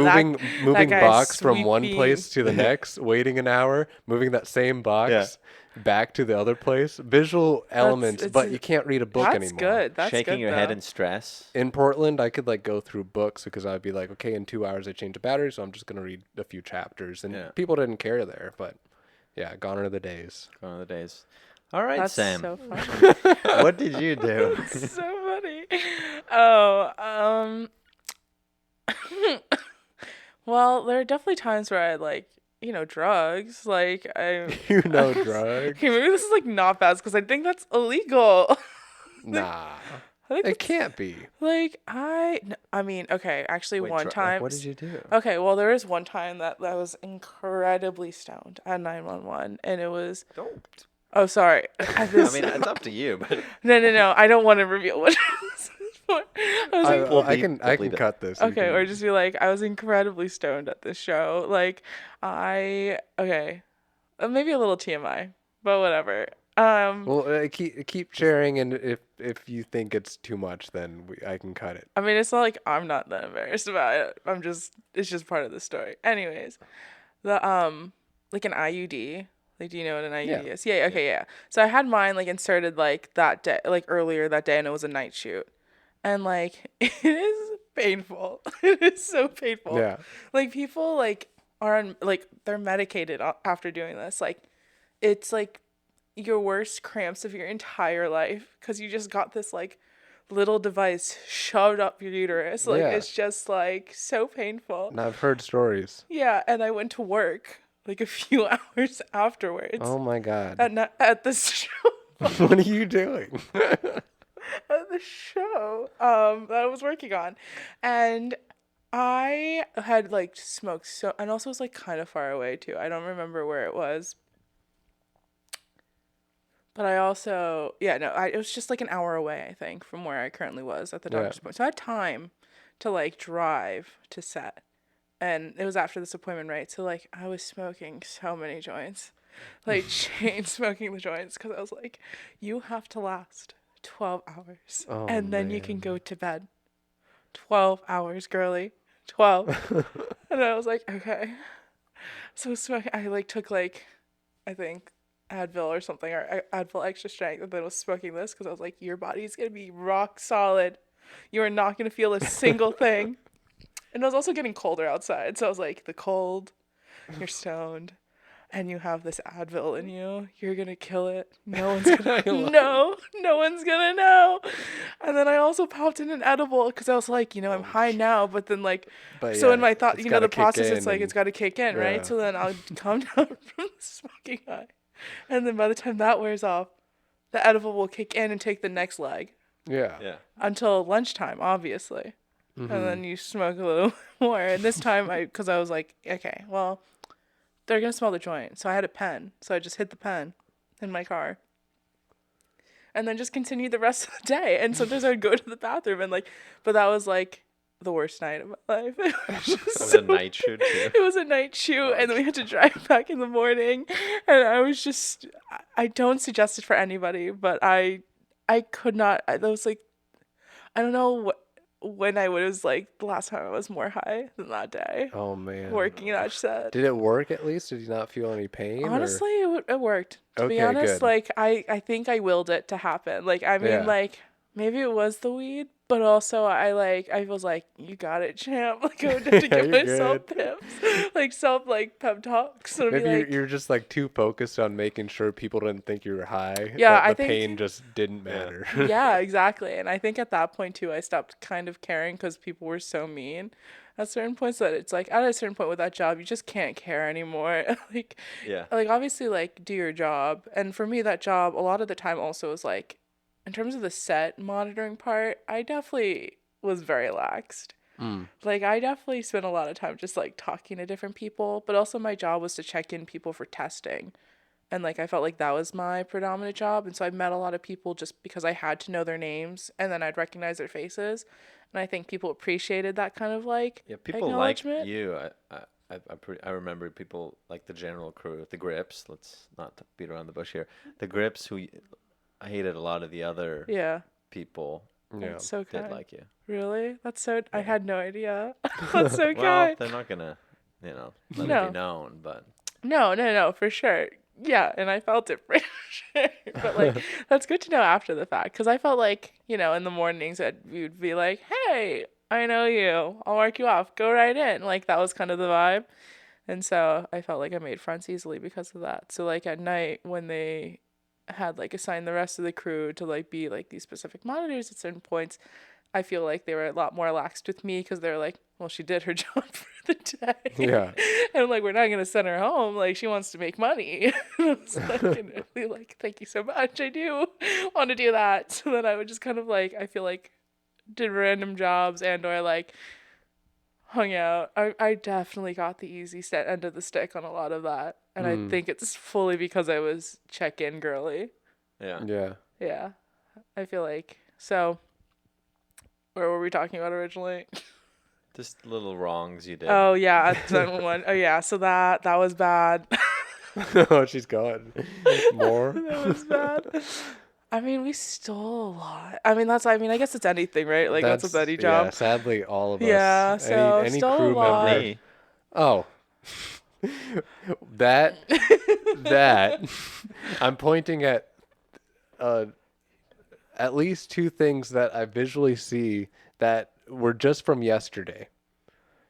moving guy's box from one sweeping. place to the next, waiting an hour, moving that same box back to the other place. Visual elements, but you can't read a book that's anymore. good. That's Shaking good, your head though. in stress. In Portland, I could like go through books because I'd be like, okay, in 2 hours I change the battery, so I'm just gonna read a few chapters, and Yeah. people didn't care there. But yeah, gone are the days. One of the days. All right, That's Sam. so funny. What did you do? So funny. Oh, well, there are definitely times where I like, drugs. Like I. Drugs. Okay, maybe this is like not bad because I think that's illegal. Nah, I think it can't be. like I mean, okay, actually Wait, one time. what did you do? Okay, well, there was one time that I was incredibly stoned at 911, and it was. Don't. Oh, sorry. I mean, it's up to you, but No. I don't want to reveal what it was for. I was like, We'll I bleep- can we'll bleep it. cut this. okay, or just be like, I was incredibly stoned at this show. Like, okay, maybe a little TMI, but whatever. Well, keep sharing, and if you think it's too much, then I can cut it. I mean, it's not like I'm not that embarrassed about it. It's just part of the story. Anyways, the like an IUD. Like, do you know what an IUD is? Yeah. Okay. Yeah. So I had mine like inserted like that day, like earlier that day, and it was a night shoot, and like it is painful. It is so painful. Yeah. Like people like are on, like they're medicated after doing this. Like it's like your worst cramps of your entire life because you just got this like little device shoved up your uterus. Like it's just like so painful. And I've heard stories. Yeah, and I went to work like a few hours afterwards. Oh my God. At this show. What are you doing? At the show that I was working on, and I had like smoked and also was like kind of far away too. I don't remember where it was, but I also it was just like an hour away I think from where I currently was at the doctor's appointment. So I had time to like drive to set, and it was after this appointment, right? So like I was smoking so many joints, like chain smoking the joints because I was like, you have to last 12 hours and then you can go to bed. 12 hours, girly. 12. And I was like, okay. So smoking, I like took like, I think Advil or something, or Advil extra strength, and then was smoking this because I was like, your body's going to be rock solid. You are not going to feel a single thing. And it was also getting colder outside. So I was like, the cold, you're stoned, and you have this Advil in you, you're going to kill it. No one's going to know. No one's going to know. And then I also popped in an edible because I was like, I'm high now. But then like, in my thought, the process, it's like, it's got to kick in, right? So then I'll come down from the smoking high. And then by the time that wears off, the edible will kick in and take the next leg. Yeah. Until lunchtime, obviously. Mm-hmm. And then you smoke a little more. And this time, because I was like, okay, well, they're going to smell the joint. So I had a pen. So I just hit the pen in my car. And then just continued the rest of the day. And sometimes I would go to the bathroom and but that was like the worst night of my life. It was a night shoot too. It was a night shoot. And then we had to drive back in the morning. And I was just, I don't suggest it for anybody, but I could not, that was like, I don't know when I was like the last time I was more high than that day. Oh man. Working that set. Did it work at least? Did you not feel any pain? Honestly, it worked. To be Okay, honest, good. like I think I willed it to happen. Like I mean, Yeah. like maybe it was the weed, but also I was like, you got it, champ. Like I would have to give You're myself good. pips, like pep talks, and Maybe be like, you're just like too focused on making sure people didn't think you were high. Yeah, that I the think- pain just didn't matter. yeah, exactly. And I think at that point too, I stopped kind of caring because people were so mean at certain points that it's like at a certain point with that job, you just can't care anymore. like obviously like do your job. And for me, that job a lot of the time also was like, in terms of the set monitoring part, I definitely was very laxed. Like I definitely spent a lot of time just like talking to different people, but also my job was to check in people for testing. And like I felt like that was my predominant job, and so I met a lot of people just because I had to know their names and then I'd recognize their faces. And I think people appreciated that kind of like people like acknowledgement. you. I remember people like the general crew, the Grips. Let's not beat around the bush here. The Grips, who I hated a lot of the other Yeah. people, Yeah. That's so did kind. like you. Really? That's so I had no idea. That's so Well, kind. they're not gonna, let No. it be known, but No, for sure. Yeah, and I felt it for sure. But like, that's good to know after the fact, because I felt like, in the mornings you'd be like, hey, I know you. I'll mark you off. Go right in. Like, that was kind of the vibe. And so I felt like I made friends easily because of that. So like at night when they had like assigned the rest of the crew to like be like these specific monitors at certain points, I feel like they were a lot more laxed with me because they're like, well, she did her job for the day. Yeah. And I'm like, we're not going to send her home. Like, she wants to make money. And I was like, really like, thank you so much. I do want to do that. So then I would just kind of like, I feel like did random jobs or like hung out. I definitely got the easy end of the stick on a lot of that. And I think it's fully because I was check-in girly. yeah. Yeah. Yeah. I feel like. So, where were we talking about originally? Just little wrongs you did. Oh, yeah. At zone one. Oh, yeah. So that was bad. Oh, she's gone. More. That was bad. I mean, we stole a lot. I guess it's anything, right? Like, that's a any job. Yeah, sadly, all of us. Yeah, so any stole a crew lot. member. Me. Oh. that. I'm pointing at least two things that I visually see that were just from yesterday.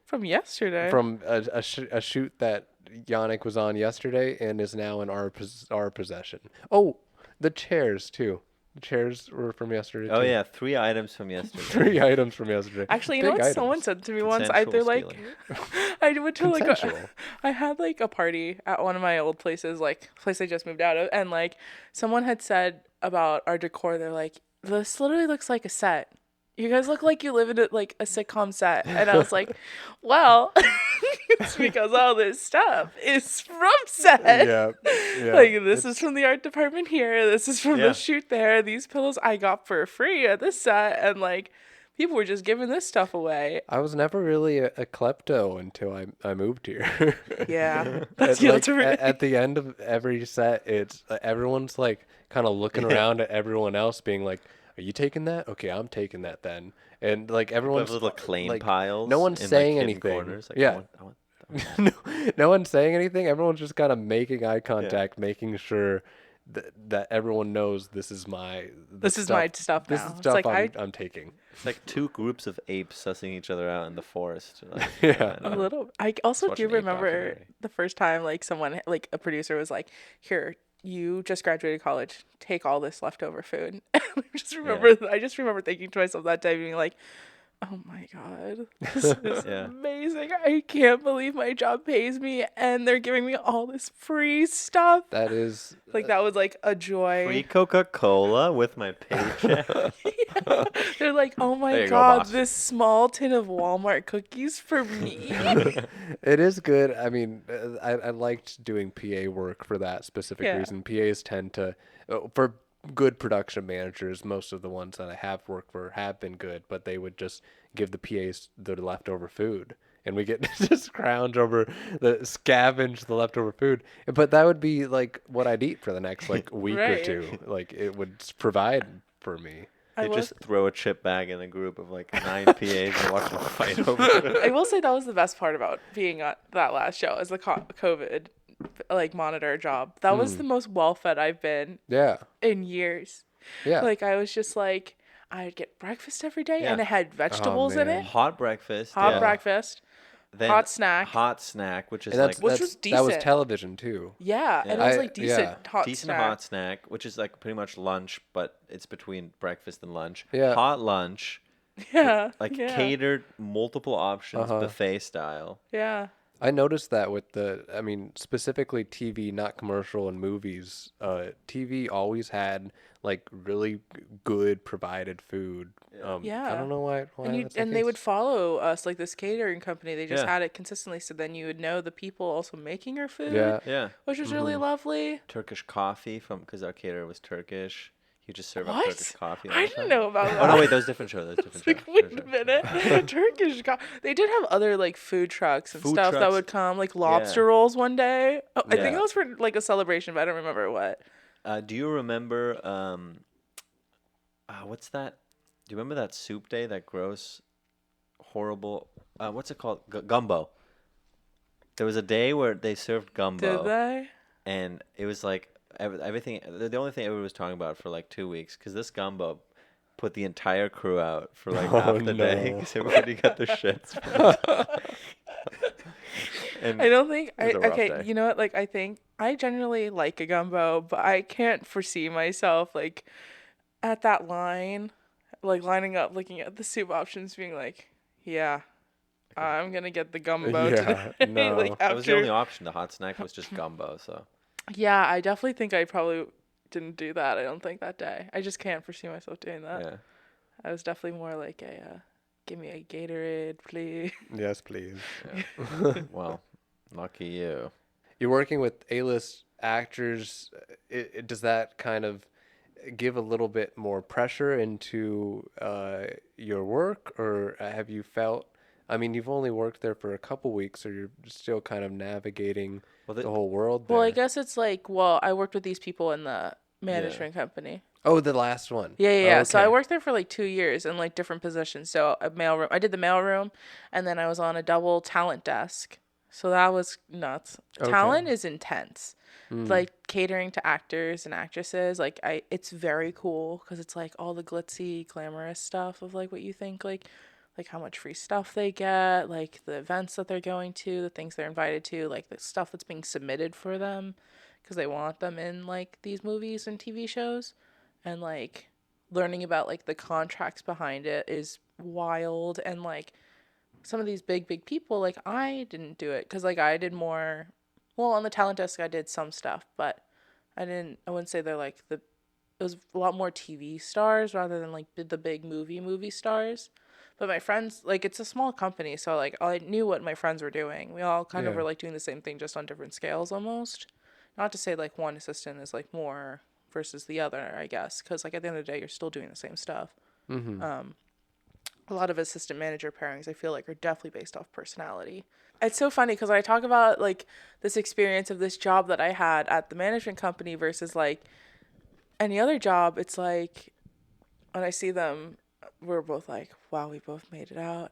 From yesterday? From a shoot that Yannick was on yesterday and is now in our possession. Oh, the chairs too. The chairs were from yesterday Oh too. yeah, 3 items from yesterday. 3 items from yesterday. Actually, you Big know what items. someone said to me once? Consensual Either like, stealing. I went to like Consensual. I had like a party at one of my old places, like place I just moved out of, and like someone had said about our decor, they're like, this literally looks like a set. You guys look like you live in like a sitcom set. And I was like, well, it's because all this stuff is from set. Yeah. Like, this is from the art department here. This is from Yeah. the shoot there. These pillows I got for free at this set. And like, people were just giving this stuff away. I was never really a klepto until I moved here. Yeah. That's At, the like, ultimate. at the end of every set, it's everyone's like kind of looking around at everyone else, being like, "Are you taking that? Okay, I'm taking that then." And like We everyone's have little claim like, piles. no one's in, saying hidden anything. Corners. Like, Yeah. I want no one's saying anything. Everyone's just kind of making eye contact, making sure that everyone knows this is my This is my stuff This now. is It's stuff like I'm taking. It's like 2 groups of apes sussing each other out in the forest. Like, Yeah. A little. I also Watch do an ape remember documentary. the first time like someone like a producer was like, "Here, you just graduated college. Take all this leftover food." I just remember thinking to myself that day, being like, "Oh my god, this is Yeah. amazing! I can't believe my job pays me and they're giving me all this free stuff." That is Like that was like a joy. free Coca-Cola with my paycheck. They're like, "Oh There my you go, god, boss." this small tin of Walmart cookies for me." It is good. I mean, I liked doing PA work for that specific Yeah. reason. PAs tend to, for good production managers, most of the ones that I have worked for have been good, but they would just give the PAs the leftover food. And we get to just scavenge the leftover food. But that would be like what I'd eat for the next like week or Right. two. Like it would provide for me. They just throw a chip bag in a group of like 9 PAs and watch them fight over it. I will say that was the best part about being on that last show, is the COVID like monitor job. That was the most well-fed I've been in years. Yeah. Like, I was just like, I'd get breakfast every day, and it had vegetables in man. it. Hot breakfast. Hot breakfast. Then hot snack. Hot snack, which is And like... Which was that was decent. television too. Yeah, and it was like decent hot decent snack. hot snack, which is like pretty much lunch, but it's between breakfast and lunch. Yeah. Hot lunch. Yeah. Like yeah. catered, multiple options, buffet style. Yeah. I noticed that with specifically TV, not commercial, and movies. TV always had like really good provided food. Yeah. I don't know why. And they would follow us, like this catering company. They just Yeah. had it consistently, so then you would know the people also making your food. Yeah. Which was really lovely. Turkish coffee because our caterer was Turkish. You just serve up What? Turkish coffee. all I the didn't time. know about that. Oh no, wait, that was a different show. Like, wait a minute. Turkish They did have other like food trucks and Food stuff that trucks. would come, like lobster rolls one day. Oh, I think Yeah. that was for like a celebration, but I don't remember what. Do you remember what's that? Do you remember that soup day? That gross, horrible. What's it called? Gumbo. There was a day where they served gumbo. Did they? And it was like everything. The only thing everyone was talking about for like 2 weeks, because this gumbo put the entire crew out for like half the day, because everybody got the shits. And I don't think it was a rough okay, day. you know what? Like, I think I generally like a gumbo, but I can't foresee myself like at that line, like lining up, looking at the soup options, being like, yeah, I'm gonna get the gumbo Yeah, today. no. Like, That was the only after, option. The hot snack was just gumbo. So yeah, I definitely think I probably didn't do that. I don't think that day. I just can't foresee myself doing that. yeah. I was definitely more like a, give me a Gatorade, please. Yes, please. Well, lucky you. You're working with A-list actors. Does that kind of give a little bit more pressure into your work, or have you felt? I mean, you've only worked there for a couple weeks, so you're still kind of navigating the whole world there. Well, I guess it's like, well, I worked with these people in the management company. Oh, the last one. Yeah. Oh, So I okay. worked there for like 2 years in like different positions. So a mailroom, I did the mailroom, and then I was on a double talent desk. So that was nuts. Okay. Talent is intense. Like catering to actors and actresses, like it's very cool because it's like all the glitzy, glamorous stuff of like what you think like how much free stuff they get, like the events that they're going to, the things they're invited to, like the stuff that's being submitted for them because they want them in like these movies and TV shows. And like learning about like the contracts behind it is wild. And like some of these big people, like I didn't do it because like I did more, well, on the talent desk I did some stuff, but I wouldn't say they're like it was a lot more TV stars rather than like the big movie stars. But my friends, like, it's a small company, so like I knew what my friends were doing. We all kind of were like doing the same thing, just on different scales almost. Not to say like one assistant is like more versus the other, I guess, because like at the end of the day, you're still doing the same stuff. Mm-hmm. A lot of assistant manager pairings, I feel like, are definitely based off personality. It's so funny because I talk about like this experience of this job that I had at the management company versus like any other job. It's like when I see them, we're both like, wow, we both made it out.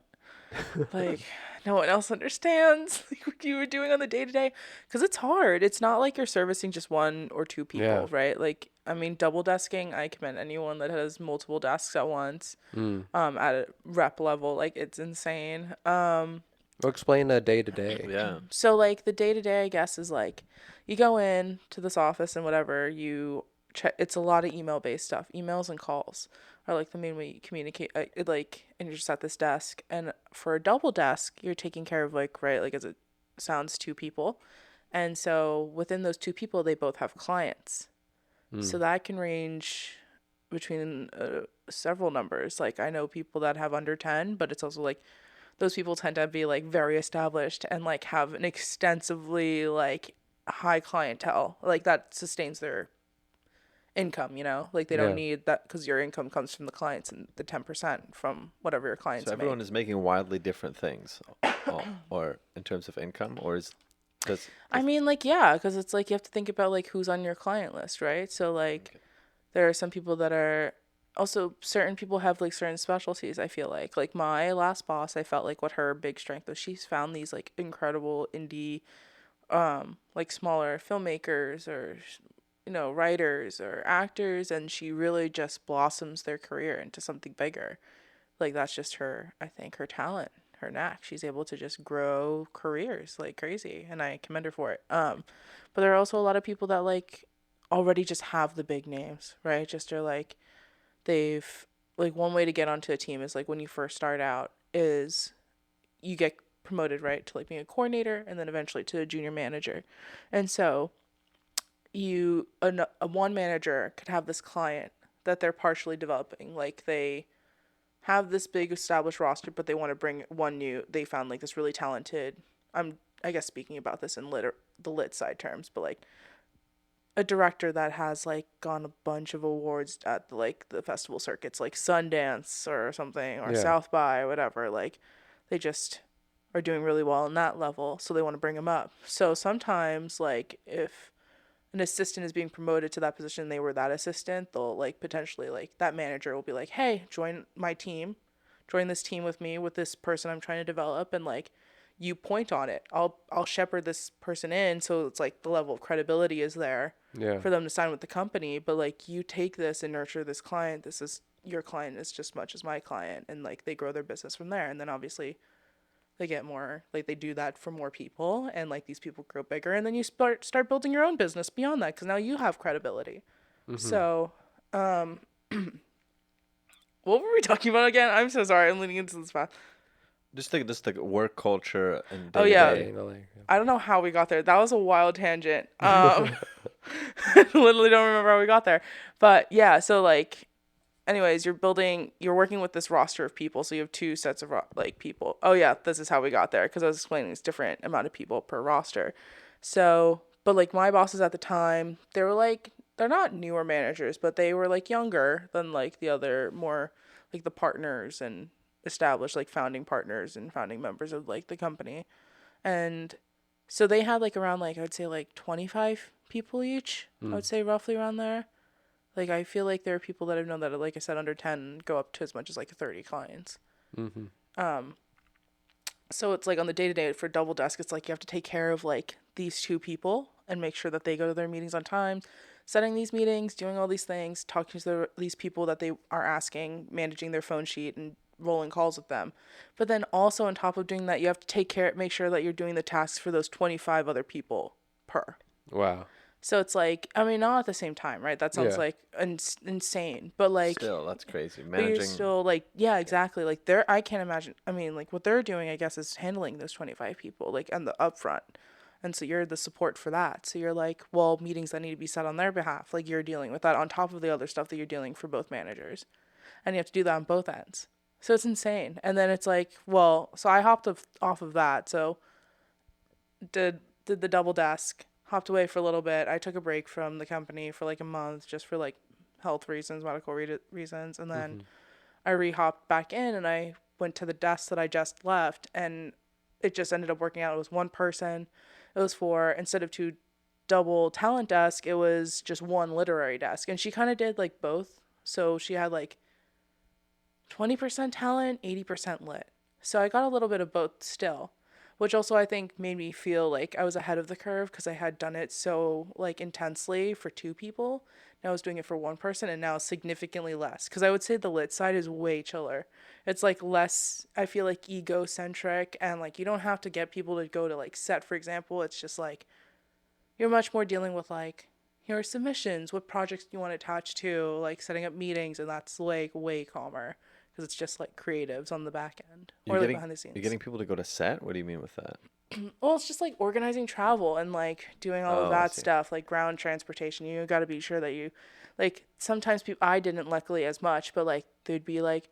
Like, no one else understands like what you were doing on the day-to-day, because it's hard. It's not like you're servicing just one or two people, right? Like, I mean, double desking, I commend anyone that has multiple desks at once at a rep level. Like, it's insane. Well, explain a day-to-day. Yeah. So like the day-to-day, I guess, is like you go in to this office and whatever, you check. It's a lot of email-based stuff. Emails and calls are like the main way you communicate, and you're just at this desk. And for a double desk, you're taking care of like, right, like as it sounds, two people. And so within those two people, they both have clients. So that can range between several numbers. Like I know people that have under 10, but it's also like those people tend to be like very established and like have an extensively like high clientele. Like that sustains their income, you know, like they don't need that because your income comes from the clients and the 10% from whatever your clients So everyone make. is making wildly different things, or in terms of income, or I mean, like, yeah, because it's like you have to think about like who's on your client list, right? So like there are some people that are also certain people have like certain specialties. I feel like my last boss, I felt like what her big strength was, she's found these like incredible indie like smaller filmmakers or writers or actors, and she really just blossoms their career into something bigger. Like that's just her, I think, her talent, her knack. She's able to just grow careers like crazy, and I commend her for it. But there are also a lot of people that like already just have the big names, right? Just are like they've like one way to get onto a team is like when you first start out is you get promoted, right, to like being a coordinator and then eventually to a junior manager. And so a one manager could have this client that they're partially developing. Like they have this big established roster, but they want to bring one new. They found like this really talented. I guess speaking about this in the lit side terms, but like a director that has like gone a bunch of awards at like the festival circuits, like Sundance or something, or South by, or whatever. Like they just are doing really well in that level, so they want to bring them up. So sometimes, like if an assistant is being promoted to that position, they were that assistant, they'll like potentially like that manager will be like, hey, join my team, join this team with me, with this person I'm trying to develop, and like you point on it, I'll shepherd this person in, so it's like the level of credibility is there for them to sign with the company. But like you take this and nurture this client, this is your client is just as much as my client, and like they grow their business from there. And then obviously they get more, like they do that for more people, and like these people grow bigger, and then you start building your own business beyond that because now you have credibility. So what were we talking about again? I'm so sorry, I'm leading into this path. Just the work culture and Oh yeah, day-to-day. I don't know how we got there. That was a wild tangent. I literally don't remember how we got there, but yeah, so like anyways, you're working with this roster of people, so you have two sets of like people. Oh yeah, this is how we got there, because I was explaining it's different amount of people per roster. So, but like my bosses at the time, they were like, they're not newer managers, but they were like younger than like the other more like the partners and established like founding partners and founding members of like the company. And so they had like around like I would say like 25 people each. I would say roughly around there. Like, I feel like there are people that I've known that are, like I said, under 10 go up to as much as, like, 30 clients. So it's, like, on the day-to-day for Double Desk, it's, like, you have to take care of, like, these two people and make sure that they go to their meetings on time, setting these meetings, doing all these things, talking to these people that they are asking, managing their phone sheet, and rolling calls with them. But then also on top of doing that, you have to make sure that you're doing the tasks for those 25 other people per. Wow. So it's like, I mean, not at the same time, right? That sounds like insane, but like Still, that's crazy. but you're still like, yeah, exactly. Like I can't imagine. I mean, like what they're doing, I guess, is handling those 25 people, like on the upfront. And so you're the support for that. So you're like, well, meetings that need to be set on their behalf, like you're dealing with that on top of the other stuff that you're dealing for both managers. And you have to do that on both ends. So it's insane. And then it's like, well, so I hopped off of that. So did the Double Desk, hopped away for a little bit. I took a break from the company for like a month just for like health reasons, medical reasons. And then I re-hopped back in and I went to the desk that I just left, and it just ended up working out. It was one person. It was for, instead of two double talent desk, it was just one literary desk. And she kind of did like both. So she had like 20% talent, 80% lit. So I got a little bit of both still, which also I think made me feel like I was ahead of the curve because I had done it so like intensely for two people. Now I was doing it for one person, and now significantly less, because I would say the lit side is way chiller. It's like less, I feel like, egocentric, and like you don't have to get people to go to like set, for example. It's just like you're much more dealing with like your submissions, what projects you want to attach to, like setting up meetings, and that's like way calmer because it's just like creatives on the back end or like behind the scenes. You're getting people to go to set? What do you mean with that? Well, it's just like organizing travel and like doing all of that stuff, like ground transportation. You got to be sure that you, like, sometimes people, I didn't luckily as much, but like they'd be like,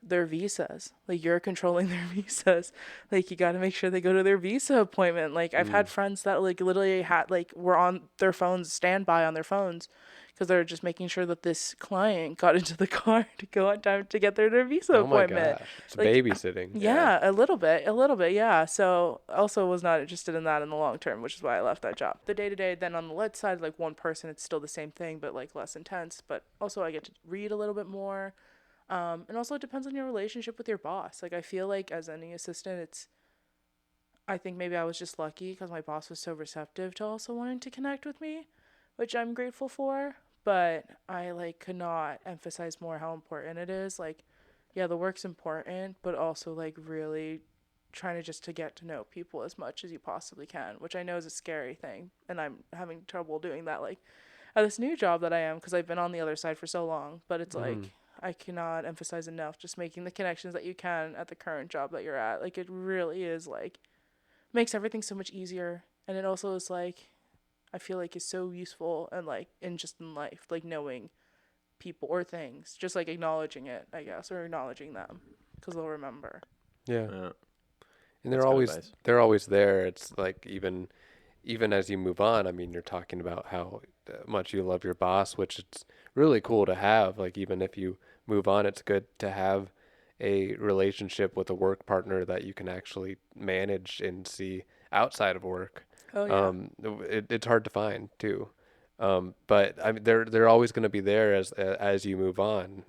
their visas. Like, you're controlling their visas. Like, you got to make sure they go to their visa appointment. Like, I've had friends that like literally had like were on their phones, standby on their phones, because they're just making sure that this client got into the car to go on time to get their visa Oh my appointment. gosh, it's Like, babysitting. yeah, a little bit, yeah. So also was not interested in that in the long term, which is why I left that job. The day to day, then on the lead side, like one person, it's still the same thing, but like less intense. But also I get to read a little bit more. And also it depends on your relationship with your boss. Like, I feel like as any assistant, I think maybe I was just lucky because my boss was so receptive to also wanting to connect with me, which I'm grateful for. But I like could not emphasize more how important it is. Like, yeah, the work's important, but also like really trying to just to get to know people as much as you possibly can, which I know is a scary thing, and I'm having trouble doing that like at this new job that I am, because I've been on the other side for so long. But it's like I cannot emphasize enough just making the connections that you can at the current job that you're at. Like, it really is like makes everything so much easier, and it also is like I feel like is so useful and like in life, like knowing people or things, just like acknowledging it, I guess, or acknowledging them, because they'll remember. Yeah. Yeah. And That's good advice. they're always there. It's like even as you move on, I mean, you're talking about how much you love your boss, which it's really cool to have. Like, even if you move on, it's good to have a relationship with a work partner that you can actually manage and see outside of work. Oh yeah. It's hard to find too. But I mean, they're always going to be there as you move on.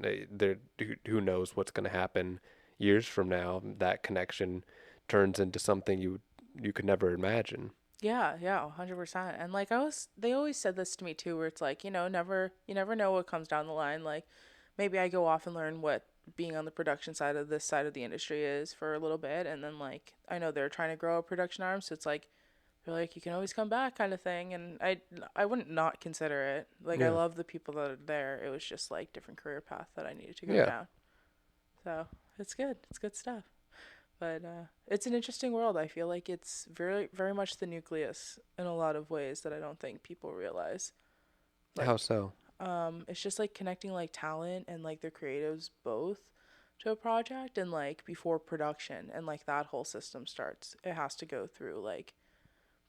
Who knows what's going to happen years from now? That connection turns into something you could never imagine. Yeah, 100%. And like they always said this to me too, where it's like, you never know what comes down the line. Like, maybe I go off and learn what being on the production side of this side of the industry is for a little bit, and then like I know they're trying to grow a production arm, so it's like they're like, you can always come back kind of thing. And I wouldn't not consider it. Like, I Yeah. love the people that are there. It was just like different career path that I needed to go Yeah. down. So it's good. It's good stuff. But it's an interesting world. I feel like it's very, very much the nucleus in a lot of ways that I don't think people realize. Like, How so? it's just like connecting like talent and like their creatives both to a project, and like before production and like that whole system starts, it has to go through like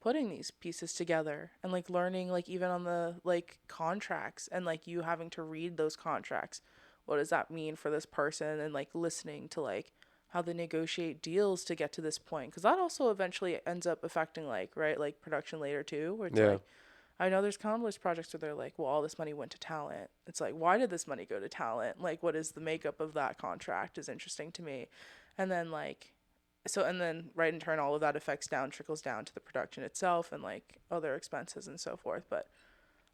putting these pieces together and like learning, like even on the like contracts, and like you having to read those contracts. What does that mean for this person? And like listening to like how they negotiate deals to get to this point, because that also eventually ends up affecting like, right, like production later too, where it's Yeah. like I know there's countless projects where they're like, well, all this money went to talent. It's like, why did this money go to talent? Like, what is the makeup of that contract is interesting to me. And then like and then right in turn all of that trickles down to the production itself and like other expenses and so forth. But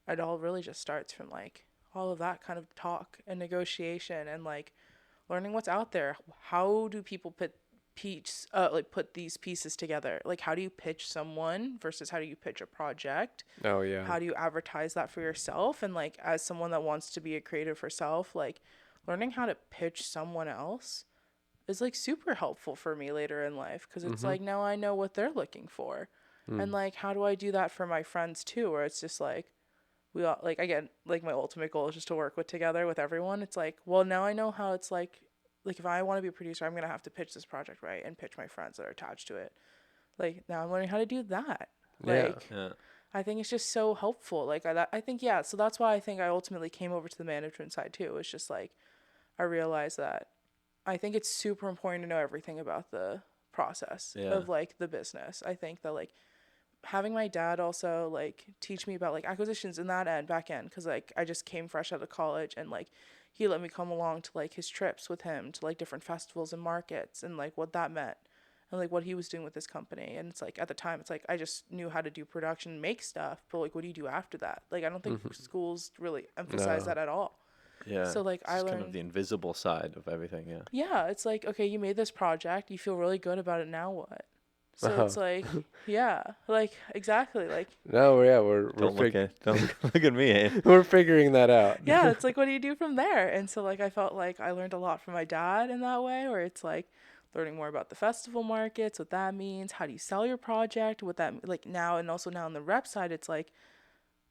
it all really just starts from like all of that kind of talk and negotiation and like learning what's out there. How do people put these pieces together? Like, how do you pitch someone versus how do you pitch a project? Oh yeah. How do you advertise that for yourself? And like, as someone that wants to be a creative herself, like learning how to pitch someone else is like super helpful for me later in life, because it's like now I know what they're looking for. And like, how do I do that for my friends too, where it's just like we all, like, again, like my ultimate goal is just to work together with everyone. It's like, well, now I know how it's like if I want to be a producer, I'm going to have to pitch this project right and pitch my friends that are attached to it. Like, now I'm learning how to do that. Like, Yeah. I think it's just so helpful. Like, I think, yeah, so that's why I think I ultimately came over to the management side too. It's just like, I realized that I think it's super important to know everything about the process of like the business. I think that like having my dad also like teach me about like acquisitions in that end, back end, because like I just came fresh out of college, and like he let me come along to like his trips with him to like different festivals and markets, and like what that meant and like what he was doing with his company. And it's like at the time it's like I just knew how to do production, make stuff, but like what do you do after that? Like, I don't think schools really emphasize that at all. Yeah. So like I It's learned kind of the invisible side of everything. Yeah. yeah, it's like, okay, you made this project, you feel really good about it, now what? So it's like, yeah, like exactly, like No, yeah, we're Don't look at me. Eh? we're figuring that out. yeah, it's like, what do you do from there? And so like I felt like I learned a lot from my dad in that way, where it's like learning more about the festival markets, what that means, how do you sell your project, what that like now, and also now on the rep side, it's like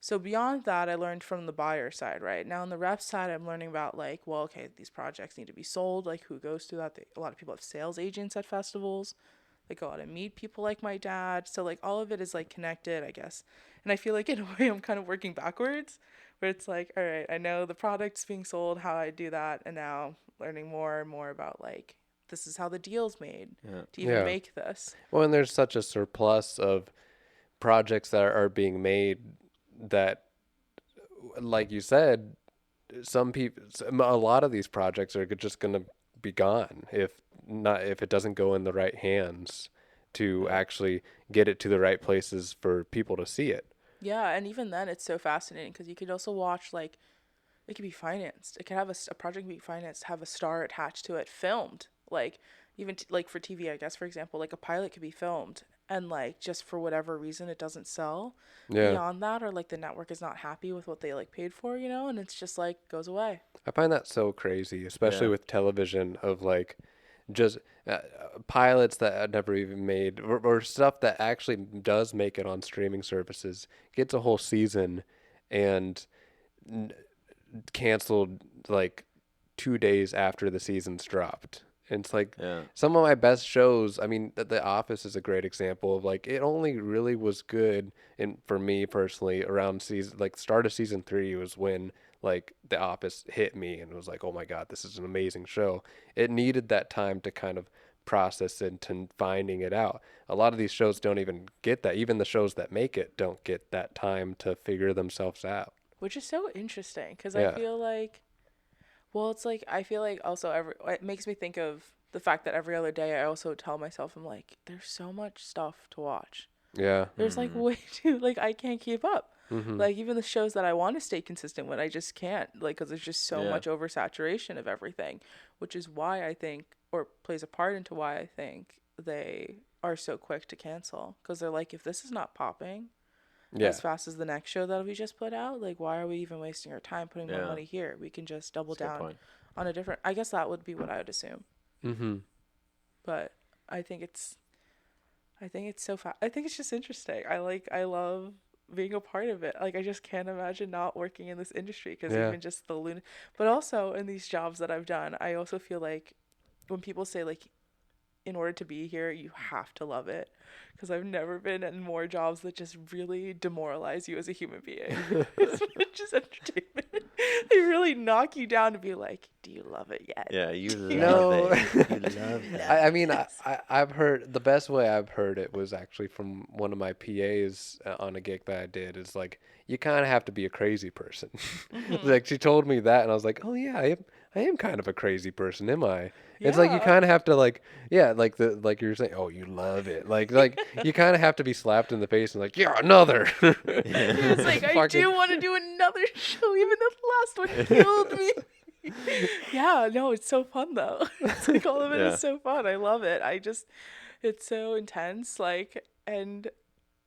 So beyond that, I learned from the buyer side, right? Now on the rep side, I'm learning about like, well, okay, these projects need to be sold. Like who goes through that? A lot of people have sales agents at festivals. They go out and meet people like my dad. So like all of it is like connected, I guess. And I feel like in a way I'm kind of working backwards, where it's like, all right, I know the product's being sold, how I do that, and now learning more and more about like this is how the deal's made to even Yeah. make this. Well, and there's such a surplus of projects that are being made that, like you said, a lot of these projects are just going to be gone if it doesn't go in the right hands to actually get it to the right places for people to see it. Yeah, and even then it's so fascinating because you could also watch like it could be financed. It could have a project be financed, have a star attached to it, filmed. Like even like for TV, I guess for example, like a pilot could be filmed and like just for whatever reason it doesn't sell Yeah. beyond that, or like the network is not happy with what they like paid for, and it's just like goes away. I find that so crazy, especially Yeah. with television, of like just pilots that are never even made, or stuff that actually does make it on streaming services, gets a whole season and n- canceled like 2 days after the season's dropped. And it's like Yeah. some of my best shows. I mean, The Office is a great example of like it only really was good, and for me personally, around season like start of season 3 was when like The Office hit me and was like, oh my god, this is an amazing show. It needed that time to kind of process into finding it out. A lot of these shows don't even get that. Even the shows that make it don't get that time to figure themselves out. Which is so interesting because I Yeah. feel like, well, it's like I feel like also it makes me think of the fact that every other day I also tell myself I'm like there's so much stuff to watch. Yeah. There's like way too like I can't keep up. Mm-hmm. Like even the shows that I want to stay consistent with, I just can't. Like because there's just so Yeah. much oversaturation of everything, which is why I think, or plays a part into why I think they are so quick to cancel because they're like if this is not popping Yeah. as fast as the next show that we just put out, like why are we even wasting our time putting more Yeah. money here? We can just double That's a good down point. on a different. I guess that would be what I would assume, Mm-hmm. but I think it's so fast. I think it's just interesting. I love being a part of it. Like I just can't imagine not working in this industry because Yeah. even just but also in these jobs that I've done, I also feel like when people say like in order to be here, you have to love it. Because I've never been in more jobs that just really demoralize you as a human being. It's just entertainment. They really knock you down to be like, do you love it yet? Yeah, you No. love it. You love it. I mean, I've heard the best way I've heard it was actually from one of my PAs on a gig that I did. Is like you kind of have to be a crazy person. Like she told me that, and I was like, oh yeah, I am kind of a crazy person, am I? It's like you Yeah. kind of have to like like you're saying, oh you love it, like you kind of have to be slapped in the face and like yeah another. It's like, I Fucking- do want to do another show, even though the last one killed me. Yeah, no, it's so fun though. It's like all of it is Yeah. so fun. I love it. It's so intense. Like, and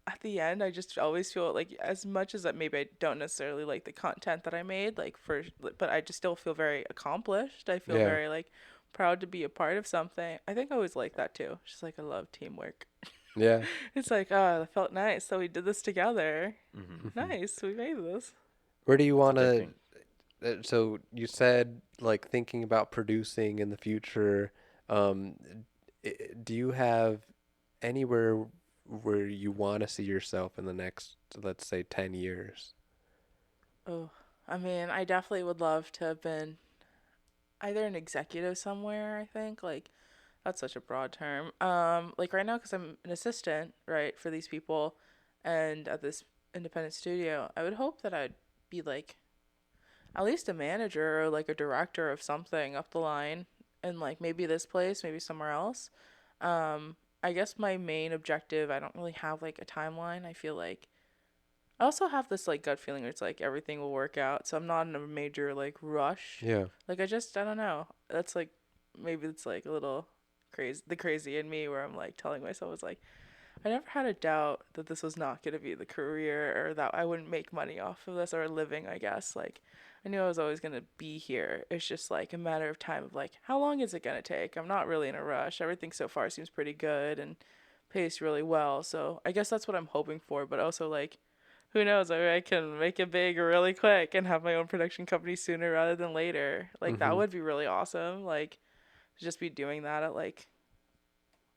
at the end, I just always feel like as much as that maybe I don't necessarily like the content that I made, but I just still feel very accomplished. I feel Yeah. very like proud to be a part of something. I think I always like that too. Just like I love teamwork. Yeah. It's like, oh, it felt nice. So we did this together. Mm-hmm. Nice. We made this. Where do you want good to? thing. So you said like thinking about producing in the future. Do you have anywhere where you want to see yourself in the next, let's say, 10 years? Oh, I mean, I definitely would love to have been either an executive somewhere, I think. Like, that's such a broad term. Like right now, because I'm an assistant, right, for these people and at this independent studio, I would hope that I'd be like at least a manager or like a director of something up the line and like maybe this place, maybe somewhere else. I guess my main objective, I don't really have like a timeline. I feel like I also have this like gut feeling where it's like everything will work out. So I'm not in a major like rush. Yeah. Like I don't know. That's like maybe it's like a little crazy in me where I'm like telling myself it's like I never had a doubt that this was not going to be the career or that I wouldn't make money off of this or a living, I guess. Like I knew I was always going to be here. It's just like a matter of time of like how long is it going to take? I'm not really in a rush. Everything so far seems pretty good and pays really well. So I guess that's what I'm hoping for, but also like who knows? Maybe I can make it big really quick and have my own production company sooner rather than later. Like that would be really awesome. Like just be doing that at like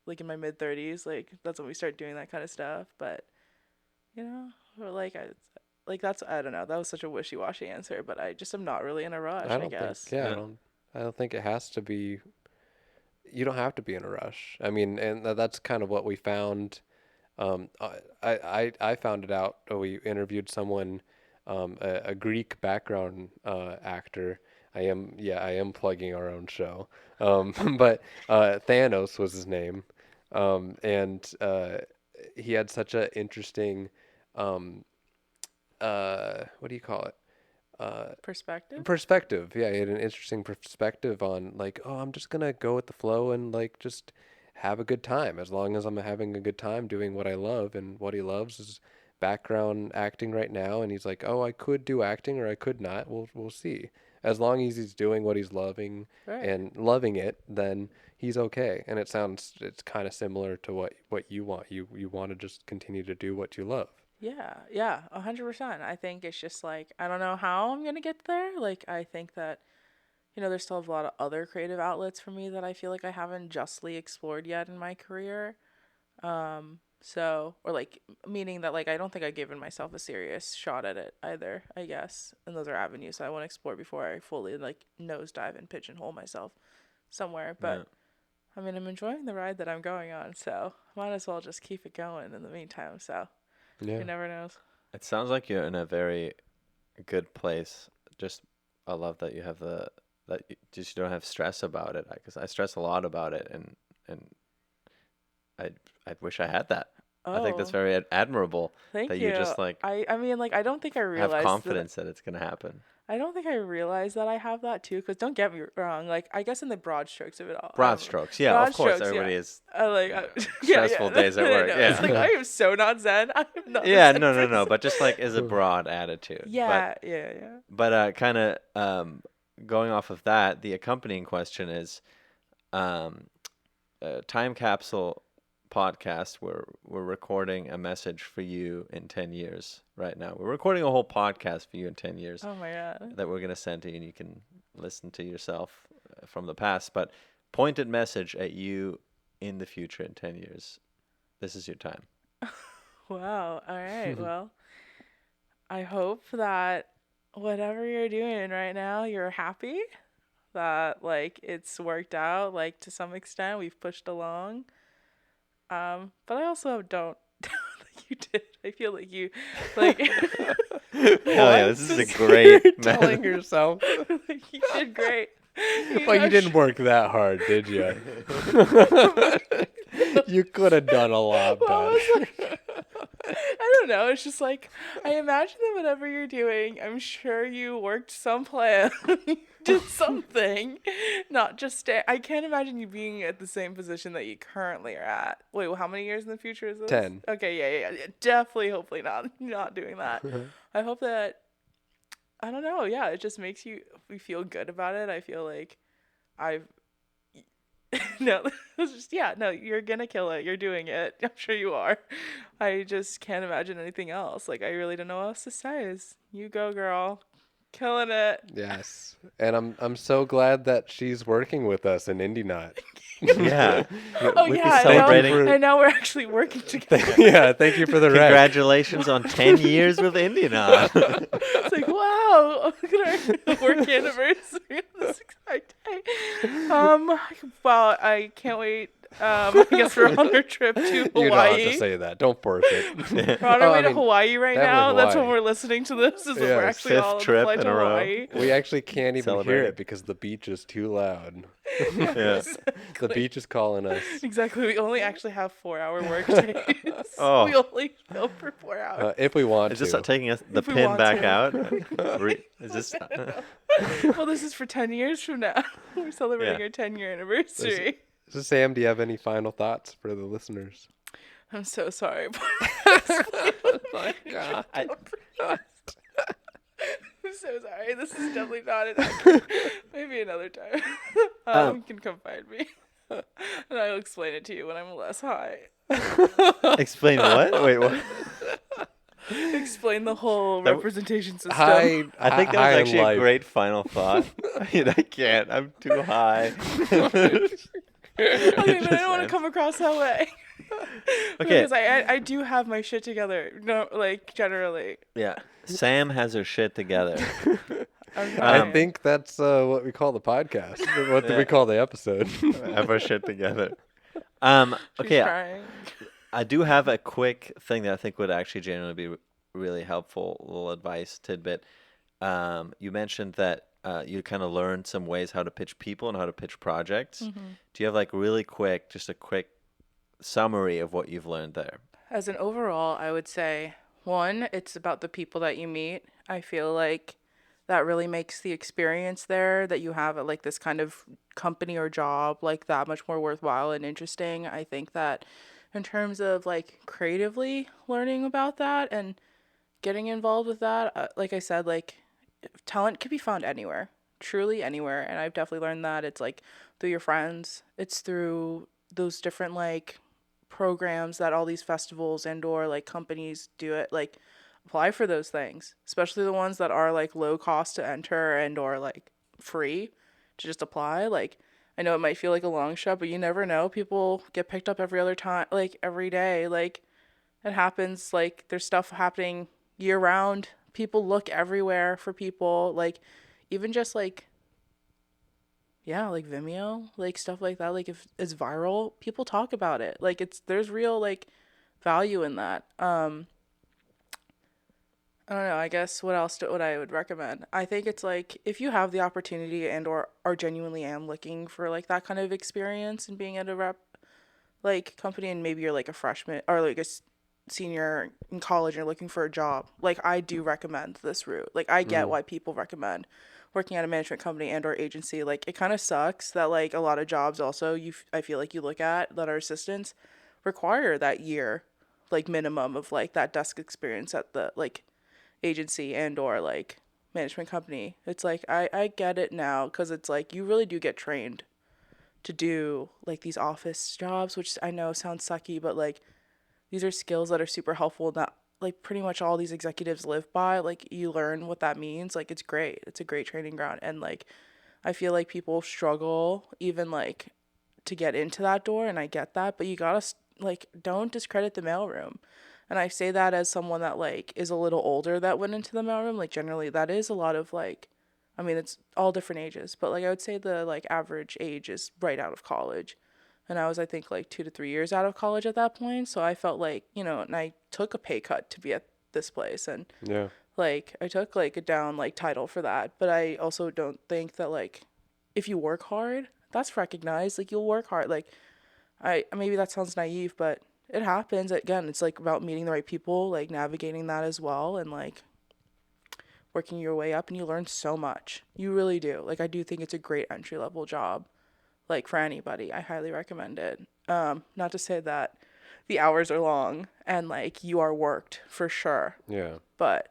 in my mid 30s. Like that's when we start doing that kind of stuff. But you know, or like that's I don't know. That was such a wishy-washy answer, but I just am not really in a rush, I guess. I don't think it has to be. You don't have to be in a rush. I mean, and that's kind of what we found. I found it out. We interviewed someone, a Greek background actor. I am plugging our own show. But Thanos was his name, and he had such an interesting, what do you call it? Perspective. Yeah, he had an interesting perspective on like, oh, I'm just gonna go with the flow and like just have a good time. As long as I'm having a good time doing what I love, and what he loves is background acting right now. And he's like, oh, I could do acting or I could not. We'll see. As long as he's doing what he's loving and loving it, then he's okay. And it's kind of similar to what you want. You want to just continue to do what you love. Yeah, 100%. I think it's just like, I don't know how I'm going to get there. Like, I think that, you know, there's still a lot of other creative outlets for me that I feel like I haven't justly explored yet in my career. So, or like, meaning that, like, I don't think I've given myself a serious shot at it either, I guess. And those are avenues I want to explore before I fully, like, nosedive and pigeonhole myself somewhere. But, I mean, I'm enjoying the ride that I'm going on, so might as well just keep it going in the meantime, so. Yeah. Who never knows? It sounds like you're in a very good place. Just, I love that you have that you just don't have stress about it. Because I stress a lot about it, and I wish I had that. I think that's very admirable. Thank you. You're just like, I mean, like, I don't think I realized have confidence that it's gonna happen. I don't think I realized that I have that too. Because don't get me wrong, like, I guess in the broad strokes of it all. Broad strokes, yeah, of course, everybody is. Stressful days at work. Yeah, it's like I am so not zen. I am not. Yeah, no, but just like as a broad attitude. Yeah. But kind of going off of that, the accompanying question is, time capsule podcast. We're recording a message for you in 10 years right now. We're recording a whole podcast for you in 10 years. Oh my god. That we're going to send to you, and you can listen to yourself from the past, but pointed message at you in the future in 10 years. This is your time. Wow. All right. Well, I hope that whatever you're doing right now, you're happy, that like it's worked out, like to some extent we've pushed along. But I also don't think you did. I feel like you, like. Hell yeah, this is a great telling yourself. Like, you did great. You didn't work that hard, did you? You could have done a lot better. I don't know. It's just like, I imagine that whatever you're doing, I'm sure you worked some plan, did something, not just stay. I can't imagine you being at the same position that you currently are at. Wait, well, how many years in the future is this? 10. Okay, yeah. Definitely, hopefully not doing that. I hope that, I don't know. Yeah, it just makes we feel good about it. I feel like no, it's just, you're gonna kill it. You're doing it. I'm sure you are. I just can't imagine anything else. Like, I really don't know what else to say. Is you go, girl. Killing it. Yes. And I'm so glad that she's working with us in IndieNot. Yeah. Celebrating. And now we're actually working together. Yeah, thank you for the Congratulations on 10 years with IndieNot. It's like, wow, look at our work anniversary. This exciting day. Well, I can't wait. I guess we're on our trip to Hawaii. You don't have to say that. Don't force it. We're on our way to Hawaii right now. That's when we're listening to this. Is when we're actually all on the flight to Hawaii. We actually can't even hear it because the beach is too loud. Yeah. Exactly. The beach is calling us. Exactly. We only actually have 4-hour work days. Oh. We only go for 4 hours. If we want to. Is this taking the If we pin want back to. out? Is this? Well, this is for 10 years from now. We're celebrating our 10-year anniversary. So Sam, do you have any final thoughts for the listeners? I'm so sorry. Oh my God. I'm so sorry. This is definitely not an accurate. Maybe another time. You can come find me. And I'll explain it to you when I'm less high. Explain what? Wait, what? Explain the whole That representation system. I think that was high in actually a life. great final thought. I can't. I'm too high. Okay, but I don't want to come across that way. Okay. Because I do have my shit together. No, like, generally. Yeah. Sam has her shit together. I'm I trying. think that's what we call the podcast. What do we call the episode? Have our shit together. She's Okay. trying. I do have a quick thing that I think would actually genuinely be really helpful, little advice tidbit. You mentioned that you kind of learned some ways how to pitch people and how to pitch projects. Mm-hmm. Do you have like really quick, just a quick summary of what you've learned there? As an overall, I would say, one, it's about the people that you meet. I feel like that really makes the experience there that you have at like this kind of company or job like that much more worthwhile and interesting. I think that in terms of like creatively learning about that and getting involved with that, like I said, like talent can be found anywhere, truly anywhere. And I've definitely learned that it's like through your friends, it's through those different like programs that all these festivals and or like companies do it, like apply for those things, especially the ones that are like low cost to enter and or like free to just apply. Like I know it might feel like a long shot, but you never know. People get picked up every other time, like every day. Like it happens. Like there's stuff happening year round. People look everywhere for people. Like even just like, yeah, like Vimeo, like stuff like that. Like if it's viral, people talk about it. Like there's real like value in that. I don't know, I guess what else would I would recommend? I think it's like if you have the opportunity and or are genuinely am looking for like that kind of experience and being at a rep like company and maybe you're like a freshman or like a senior in college and you're looking for a job, like I do recommend this route. Like I get why people recommend working at a management company and or agency. Like it kind of sucks that like a lot of jobs also I feel like you look at that are assistants require that year like minimum of like that desk experience at the like agency and or like management company. It's like I get it now because it's like you really do get trained to do like these office jobs, which I know sounds sucky, but like these are skills that are super helpful that like pretty much all these executives live by. Like you learn what that means. Like it's great. It's a great training ground. And like I feel like people struggle even like to get into that door, and I get that, but you gotta like don't discredit the mailroom. And I say that as someone that like is a little older that went into the mailroom. Like generally that is a lot of like, I mean, it's all different ages, but like I would say the like average age is right out of college. And I was, I think, like 2 to 3 years out of college at that point. So I felt like, you know, and I took a pay cut to be at this place. And Yeah. like I took like a down like title for that. But I also don't think that like if you work hard, that's recognized. Like you'll work hard. Like maybe that sounds naive, but it happens. Again, it's like about meeting the right people, like navigating that as well, and like working your way up, and you learn so much. You really do. Like I do think it's a great entry level job, like for anybody. I highly recommend it. Not to say that the hours are long and like you are worked for sure, Yeah. but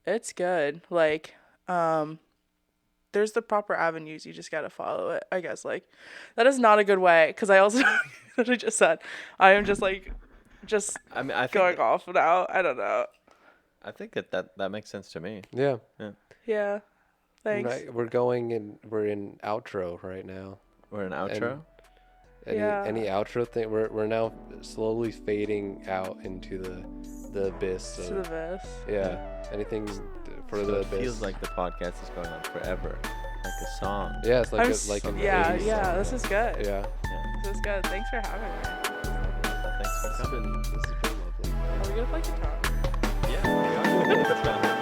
it's good. Like there's the proper avenues. You just gotta follow it, I guess. Like that is not a good way, because I also what I just said, I am just like I mean, I going think off now. I don't know. I think that makes sense to me. Yeah. Yeah, thanks. Right. We're in outro right now. We're an outro. Any outro thing? We're now slowly fading out into the abyss. To the abyss. Yeah. Anything for So the it abyss? feels like the podcast is going on forever, like a song. Yeah, it's like I'm an yeah, 80s yeah. song. This is good. Yeah. This is good. Thanks for having me. Thanks for coming. This has been lovely. Are we gonna play guitar? Yeah. we are.